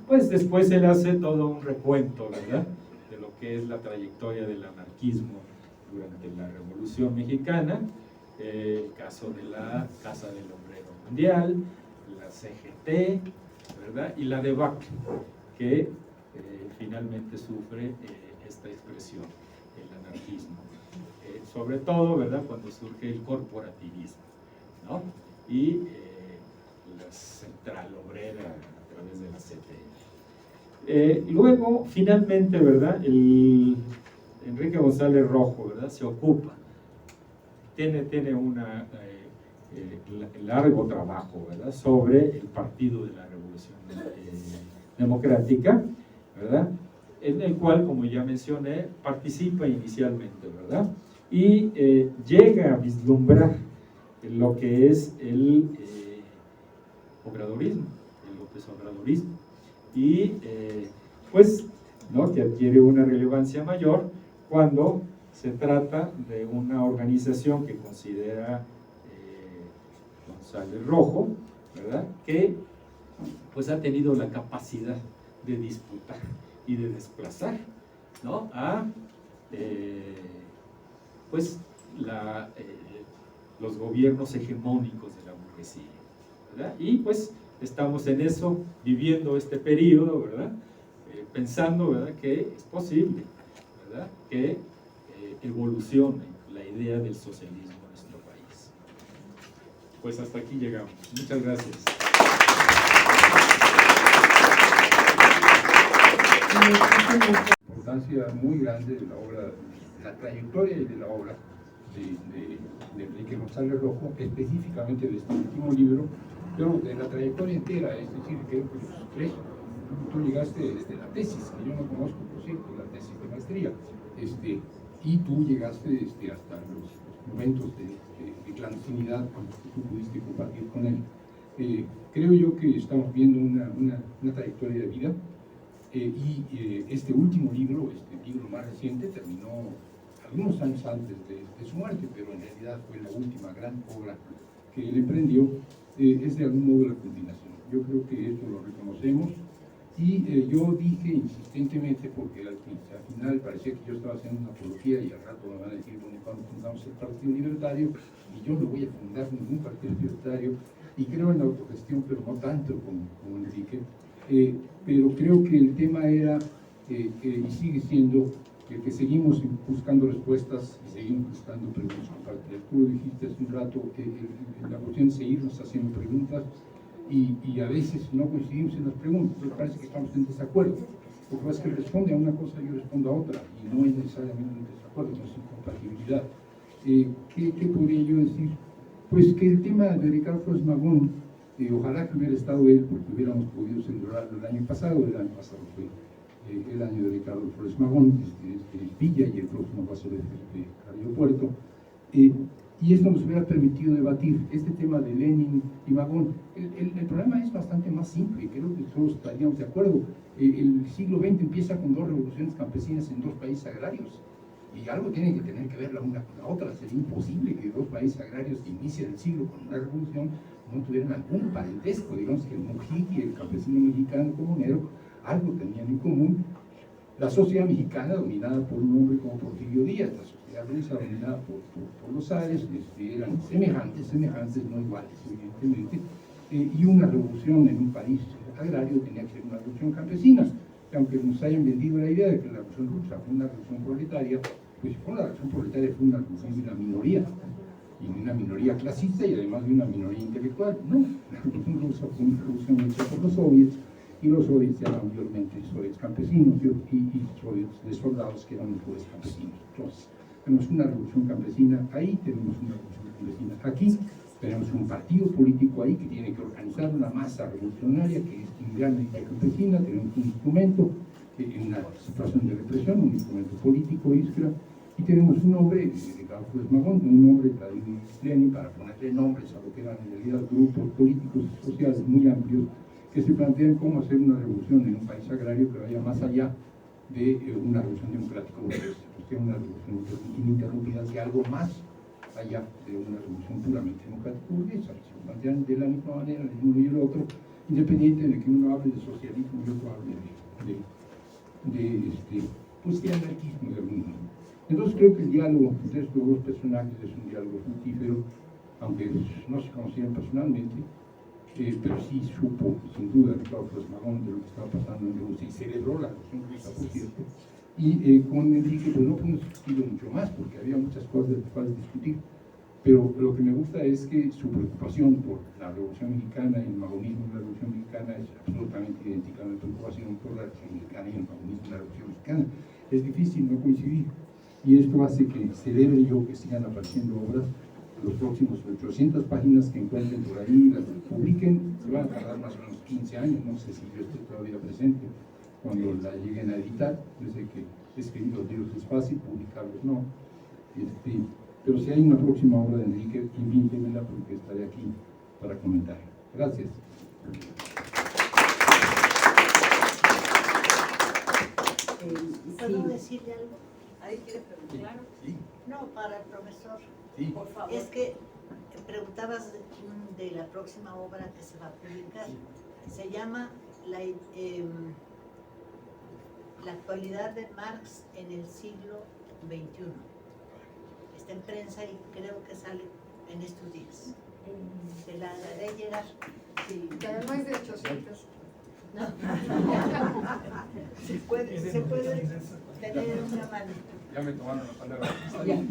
Speaker 8: pues después él hace todo un recuento, ¿verdad?, de lo que es la trayectoria del anarquismo durante la Revolución Mexicana, el caso de la Casa del Obrero Mundial, la CGT, ¿verdad?, y la debacle que finalmente sufre esta expresión, el anarquismo. Sobre todo, ¿verdad?, cuando surge el corporativismo, ¿no?, y la central obrera a través de la CTE. Luego, finalmente, ¿verdad?, Enrique González Rojo, ¿verdad?, se ocupa, tiene un largo trabajo, ¿verdad?, sobre el Partido de la Revolución Democrática, ¿verdad?, en el cual, como ya mencioné, participa inicialmente, ¿verdad?, y llega a vislumbrar lo que es el obradorismo, el López Obradorismo, y pues, ¿no?, que adquiere una relevancia mayor cuando se trata de una organización que considera González Rojo, ¿verdad?, que pues ha tenido la capacidad de disputar y de desplazar, ¿no?, a pues los gobiernos hegemónicos de la burguesía, ¿verdad? Y pues estamos en eso, viviendo este periodo, ¿verdad?, pensando, ¿verdad?, que es posible, ¿verdad?, que evolucione la idea del socialismo en nuestro país. Pues hasta aquí llegamos. Muchas gracias.
Speaker 4: Importancia muy grande de la obra, la trayectoria de la obra de Enrique González Rojo, específicamente de este último libro, pero de la trayectoria entera, es decir, creo que los tres, tú llegaste desde la tesis, que yo no conozco, por cierto, la tesis de maestría, y tú llegaste hasta los momentos de clandestinidad cuando tú pudiste compartir con él. Creo yo que estamos viendo una trayectoria de vida, y este último libro, este libro más reciente, terminó algunos años antes de su muerte, pero en realidad fue la última gran obra que él emprendió. Es de algún modo la culminación. Yo creo que esto lo reconocemos, y yo dije insistentemente, porque al final parecía que yo estaba haciendo una apología y al rato me van a decir, bueno, cuando fundamos el Partido Libertario, y yo no voy a fundar ningún partido libertario, y creo en la autogestión, pero no tanto como Enrique, pero creo que el tema era, y sigue siendo, que seguimos buscando respuestas y seguimos buscando preguntas compartidas. Tú lo dijiste hace un rato, la cuestión es seguirnos haciendo preguntas, y a veces no coincidimos en las preguntas, pero parece que estamos en desacuerdo. Lo que pasa es que él responde a una cosa y yo respondo a otra, y no es necesariamente un desacuerdo, no es incompatibilidad. ¿Qué podría yo decir? Pues que el tema de Ricardo Flores Magón, ojalá que hubiera estado él, porque hubiéramos podido celebrarlo el año pasado fue el año de Ricardo Flores Magón, Villa, y el próximo va a ser de Aeropuerto, y esto nos hubiera permitido debatir este tema de Lenin y Magón. El problema es bastante más simple, creo que todos estaríamos de acuerdo. El siglo XX empieza con dos revoluciones campesinas en dos países agrarios, y algo tiene que tener que ver la una con la otra. Sería imposible que dos países agrarios que inician el siglo con una revolución no tuvieran algún parentesco. Digamos que el mujica y el campesino mexicano comunero algo tenían en común. La sociedad mexicana, dominada por un hombre como Porfirio Díaz, la sociedad rusa, dominada por los zares, eran semejantes, no iguales, evidentemente, y una revolución en un país agrario tenía que ser una revolución campesina. Aunque nos hayan vendido la idea de que la revolución rusa fue una revolución proletaria, pues si fue una revolución proletaria, fue una revolución de una minoría, y de una minoría clasista y además de una minoría intelectual. No, la revolución rusa fue una revolución hecha por los soviets, y los soviets eran mayormente soviets campesinos y soviets de soldados que eran mejores campesinos. Entonces, tenemos una revolución campesina, ahí tenemos una revolución campesina. Aquí tenemos un partido político ahí que tiene que organizar una masa revolucionaria que es inmigrantes campesina. Tenemos un instrumento en una situación de represión, un instrumento político, Iskra, y tenemos un hombre, Ricardo Flores Magón, un nombre de Lenin, para ponerle nombres a lo que eran en realidad grupos políticos y sociales muy amplios que se plantean cómo hacer una revolución en un país agrario que vaya más allá de una revolución democrática burguesa, que sea una revolución ininterrumpida, de algo más allá de una revolución puramente democrática burguesa. Se plantean de la misma manera el uno y el otro, independiente de que uno hable de socialismo y otro hable de anarquismo de algún modo. Entonces creo que el diálogo entre estos dos personajes es un diálogo fructífero, aunque no se conocieran personalmente, pero sí supo, sin duda, Ricardo Flores Magón de lo que estaba pasando en Rusia, y celebró la revolución rusa, por cierto. Y con Enrique pues no pudimos discutir mucho más, porque había muchas cosas de las cuales discutir, pero lo que me gusta es que su preocupación por la Revolución Mexicana y el magonismo de la Revolución Mexicana es absolutamente idéntica a mi preocupación por la Revolución Mexicana y el magonismo de la Revolución Mexicana. Es difícil no coincidir, y esto hace que celebre yo que sigan apareciendo obras. Los próximos 800 páginas que encuentren por ahí, las publiquen, se van a tardar más o menos 15 años, no sé si yo esté todavía presente cuando la lleguen a editar. Yo sé que escribir los libros es fácil, publicarlos no, pero si hay una próxima obra de Enrique, invítenmela porque estaré aquí para comentar. Gracias.
Speaker 5: ¿Puedo decirle algo?
Speaker 7: ¿Alguien quiere preguntar?
Speaker 4: Sí.
Speaker 5: No, para el profesor.
Speaker 4: Sí.
Speaker 7: Por favor.
Speaker 5: Es que preguntabas de la próxima obra que se va a publicar. Se llama la actualidad de Marx en el siglo XXI. Está en prensa y creo que sale en estos días. Se la haré llegar.
Speaker 7: Sí.
Speaker 9: Ya no es de 800.
Speaker 5: Se puede tener una mano.
Speaker 4: Ya me tomaron la palabra.
Speaker 7: Ya,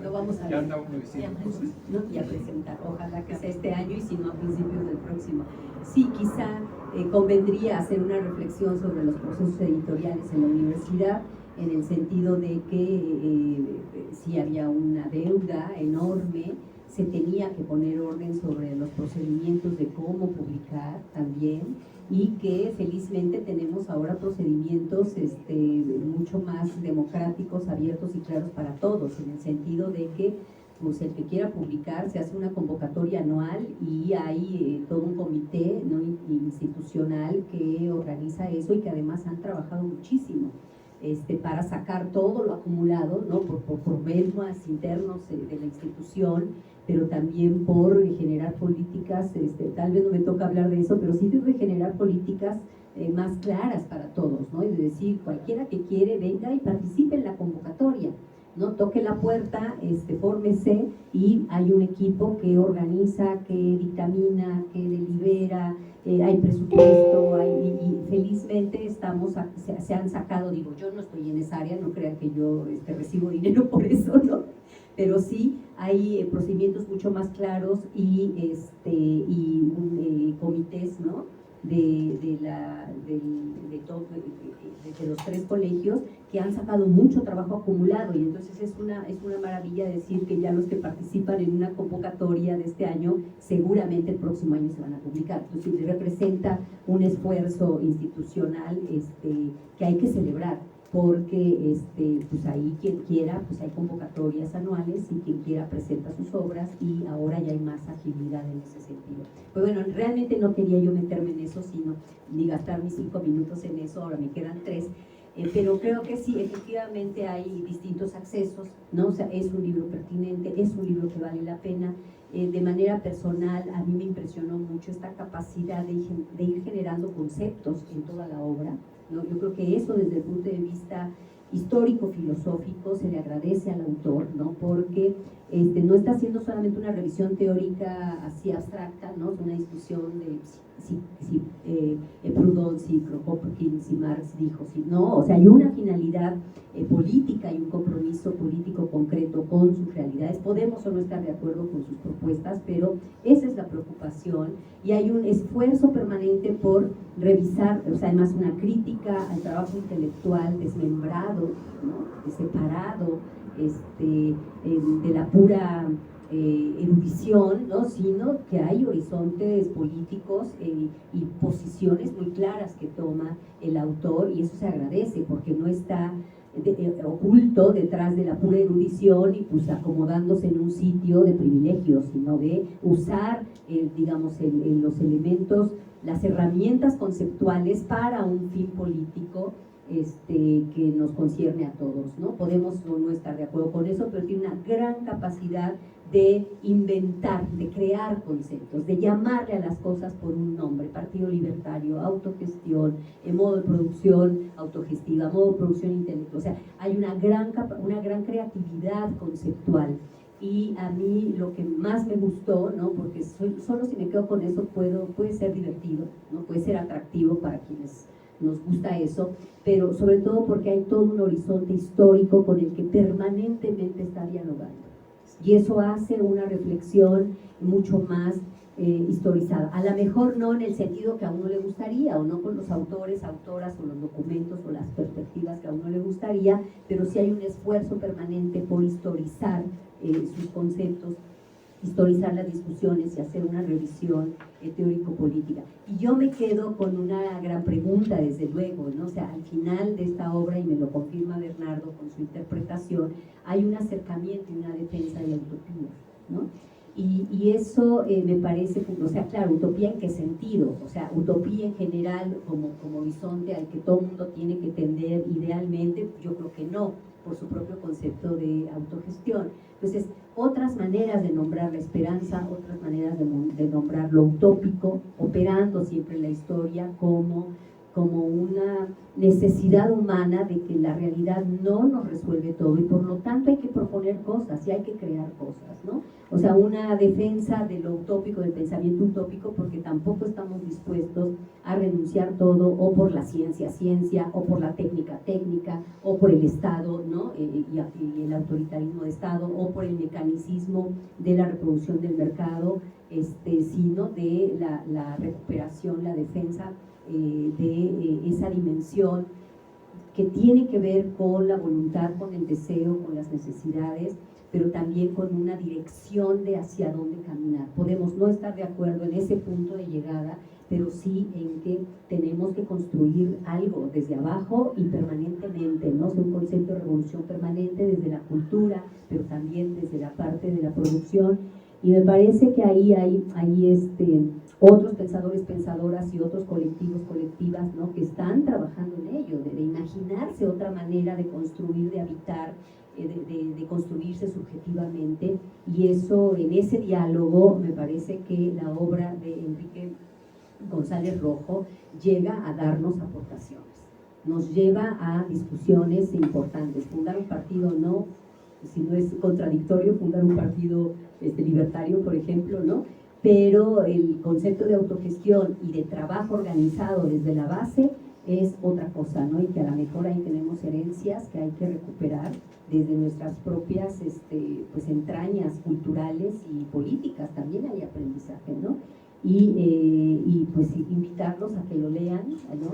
Speaker 7: lo vamos a
Speaker 4: Ya
Speaker 7: ver.
Speaker 4: anda uno diciendo cosas.
Speaker 7: ¿No? Y a presentar. Ojalá que sea este año y si no a principios del próximo. Sí, quizá convendría hacer una reflexión sobre los procesos editoriales en la universidad, en el sentido de que sí había una deuda enorme, se tenía que poner orden sobre los procedimientos de cómo publicar también, y que felizmente tenemos ahora procedimientos mucho más democráticos, abiertos y claros para todos, en el sentido de que pues el que quiera publicar se hace una convocatoria anual y hay todo un comité, ¿no?, institucional que organiza eso, y que además han trabajado muchísimo para sacar todo lo acumulado, ¿no?, por problemas internos de la institución, pero también por generar políticas, tal vez no me toca hablar de eso, pero sí debe generar políticas más claras para todos, ¿no? Y de decir, cualquiera que quiere, venga y participe en la convocatoria, ¿no? Toque la puerta, fórmese, y hay un equipo que organiza, que dictamina, que delibera, hay presupuesto, y felizmente se han sacado, digo, yo no estoy en esa área, no crean que yo recibo dinero por eso, ¿no? Pero sí hay procedimientos mucho más claros y comités, ¿no?, de los 3 colegios que han sacado mucho trabajo acumulado, y entonces es una maravilla decir que ya los que participan en una convocatoria de este año seguramente el próximo año se van a publicar. Entonces representa un esfuerzo institucional que hay que celebrar, porque pues ahí quien quiera, pues hay convocatorias anuales y quien quiera presenta sus obras, y ahora ya hay más agilidad en ese sentido. Pues bueno, realmente no quería yo meterme en eso, sino ni gastar mis 5 minutos en eso, ahora me quedan 3, pero creo que sí, efectivamente hay distintos accesos, ¿no? O sea, es un libro pertinente, es un libro que vale la pena. De manera personal, a mí me impresionó mucho esta capacidad de ir generando conceptos en toda la obra, ¿no? Yo creo que eso, desde el punto de vista histórico-filosófico, se le agradece al autor, ¿no? Porque no está haciendo solamente una revisión teórica así abstracta, ¿no? Una discusión de si Proudhon, si Kropotkin, si Marx dijo, si no, o sea, hay una finalidad política y un compromiso político concreto con sus realidades. Podemos o no estar de acuerdo con sus propuestas, pero esa es la preocupación, y hay un esfuerzo permanente por revisar, o sea, además una crítica al trabajo intelectual desmembrado, ¿no?, separado de la pura erudición, ¿no?, sino que hay horizontes políticos y posiciones muy claras que toma el autor, y eso se agradece porque no está oculto detrás de la pura erudición y pues acomodándose en un sitio de privilegios, sino de usar digamos los elementos, las herramientas conceptuales para un fin político que nos concierne a todos, ¿no? Podemos o no estar de acuerdo con eso, pero tiene una gran capacidad de inventar, de crear conceptos, de llamarle a las cosas por un nombre: partido libertario, autogestión, modo de producción autogestiva, modo de producción intelectual. O sea, hay una gran creatividad conceptual. Y a mí lo que más me gustó, ¿no?, porque solo si me quedo con eso puede ser divertido, ¿no?, puede ser atractivo para quienes nos gusta eso, pero sobre todo porque hay todo un horizonte histórico con el que permanentemente está dialogando, y eso hace una reflexión mucho más historizada, a lo mejor no en el sentido que a uno le gustaría, o no con los autores, autoras, o los documentos o las perspectivas que a uno le gustaría, pero sí hay un esfuerzo permanente por historizar sus conceptos, historizar las discusiones y hacer una revisión teórico-política. Y yo me quedo con una gran pregunta, desde luego, ¿no? O sea, al final de esta obra, y me lo confirma Bernardo con su interpretación, hay un acercamiento y una defensa de la utopía, ¿no? Y eso me parece, o sea, claro, utopía en qué sentido, o sea, utopía en general como horizonte al que todo el mundo tiene que tender idealmente, yo creo que no, por su propio concepto de autogestión. Entonces, otras maneras de nombrar la esperanza, otras maneras de nombrar lo utópico, operando siempre en la historia como una necesidad humana de que la realidad no nos resuelve todo, y por lo tanto hay que proponer cosas y hay que crear cosas, ¿no? O sea, una defensa de lo utópico, del pensamiento utópico, porque tampoco estamos dispuestos a renunciar todo, o por la ciencia, o por la técnica, o por el Estado, ¿no? Y el autoritarismo de Estado, o por el mecanicismo de la reproducción del mercado, sino de la recuperación, la defensa de esa dimensión que tiene que ver con la voluntad, con el deseo, con las necesidades, pero también con una dirección de hacia dónde caminar. Podemos no estar de acuerdo en ese punto de llegada, pero sí en que tenemos que construir algo desde abajo y permanentemente, ¿no? Es un concepto de revolución permanente desde la cultura, pero también desde la parte de la producción. Y me parece que ahí hay otros pensadores, pensadoras y otros colectivos, colectivas, ¿no? Que están trabajando en ello, de imaginarse otra manera de construir, de habitar, de construirse subjetivamente. Y eso, en ese diálogo, me parece que la obra de Enrique González Rojo llega a darnos aportaciones, nos lleva a discusiones importantes. Fundar un partido no, si no es contradictorio, fundar un partido libertario, por ejemplo, ¿no? Pero el concepto de autogestión y de trabajo organizado desde la base es otra cosa, ¿no? Y que a lo mejor ahí tenemos herencias que hay que recuperar desde nuestras propias pues entrañas culturales y políticas. También hay aprendizaje, ¿no? Y pues invitarlos a que lo lean, ¿no?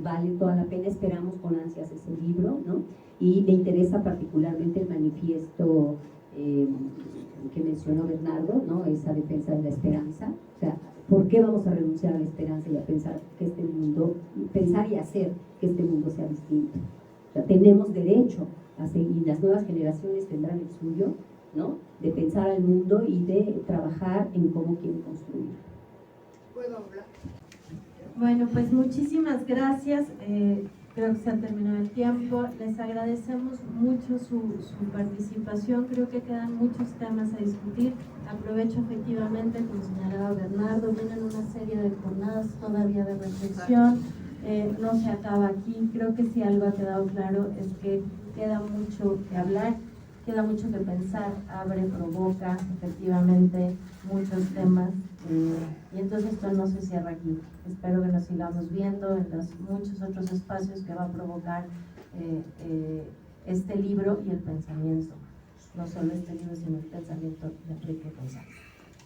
Speaker 7: Vale toda la pena, esperamos con ansias ese libro, ¿no? Y me interesa particularmente el manifiesto que mencionó Bernardo, ¿no? Esa defensa de la esperanza. O sea, ¿por qué vamos a renunciar a la esperanza y a pensar que este mundo, pensar y hacer que este mundo sea distinto? O sea, tenemos derecho a seguir, las nuevas generaciones tendrán el suyo, ¿no? De pensar al mundo y de trabajar en cómo quieren construir.
Speaker 5: ¿Puedo hablar?
Speaker 3: Bueno, pues muchísimas gracias. Creo que se ha terminado el tiempo. Les agradecemos mucho su participación. Creo que quedan muchos temas a discutir. Aprovecho efectivamente, como señalaba Bernardo, vienen una serie de jornadas todavía de reflexión. No se acaba aquí. Creo que si algo ha quedado claro es que queda mucho que hablar, queda mucho que pensar, abre, provoca efectivamente muchos temas. Y entonces esto no se cierra aquí. Espero que nos sigamos viendo en los muchos otros espacios que va a provocar este libro y el pensamiento. No solo este libro, sino el pensamiento de Enrique González.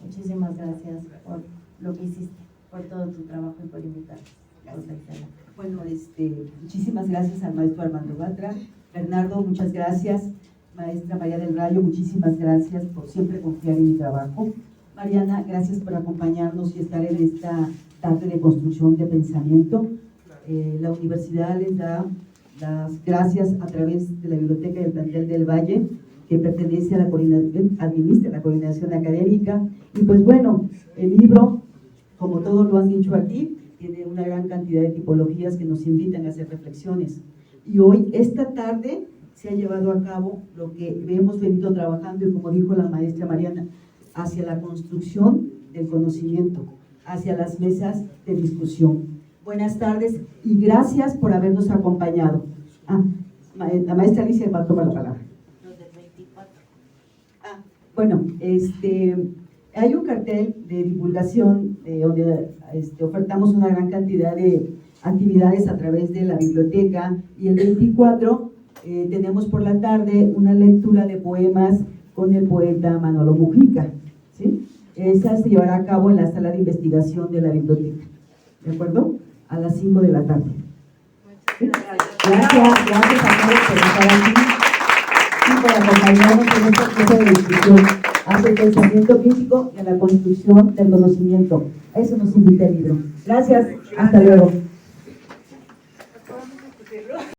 Speaker 3: Muchísimas gracias por lo que hiciste, por todo tu trabajo y por invitarnos.
Speaker 1: Bueno, muchísimas gracias al maestro Armando Batra. Bernardo, muchas gracias. Maestra María del Rayo, muchísimas gracias por siempre confiar en mi trabajo. Mariana, gracias por acompañarnos y estar en esta tarde de construcción de pensamiento. La universidad les da las gracias a través de la Biblioteca del Plantel del Valle, que pertenece a la coordinación, administra la coordinación académica. Y pues bueno, el libro, como todos lo han dicho aquí, tiene una gran cantidad de tipologías que nos invitan a hacer reflexiones. Y hoy, esta tarde, se ha llevado a cabo lo que hemos venido trabajando, y como dijo la maestra Mariana, hacia la construcción del conocimiento, hacia las mesas de discusión. Buenas tardes y gracias por habernos acompañado. La maestra Alicia va a tomar la palabra.
Speaker 5: Los del 24.
Speaker 1: Bueno, hay un cartel de divulgación donde ofertamos una gran cantidad de actividades a través de la biblioteca, y el 24 tenemos por la tarde una lectura de poemas con el poeta Manolo Mujica, ¿sí? Esa se llevará a cabo en la sala de investigación de la biblioteca, ¿de acuerdo? A las 5 de la tarde. Gracias a todos por estar aquí y por acompañarnos en esta clase de discusión hacia el pensamiento crítico y a la construcción del conocimiento. A eso nos invita el libro. Gracias, hasta luego.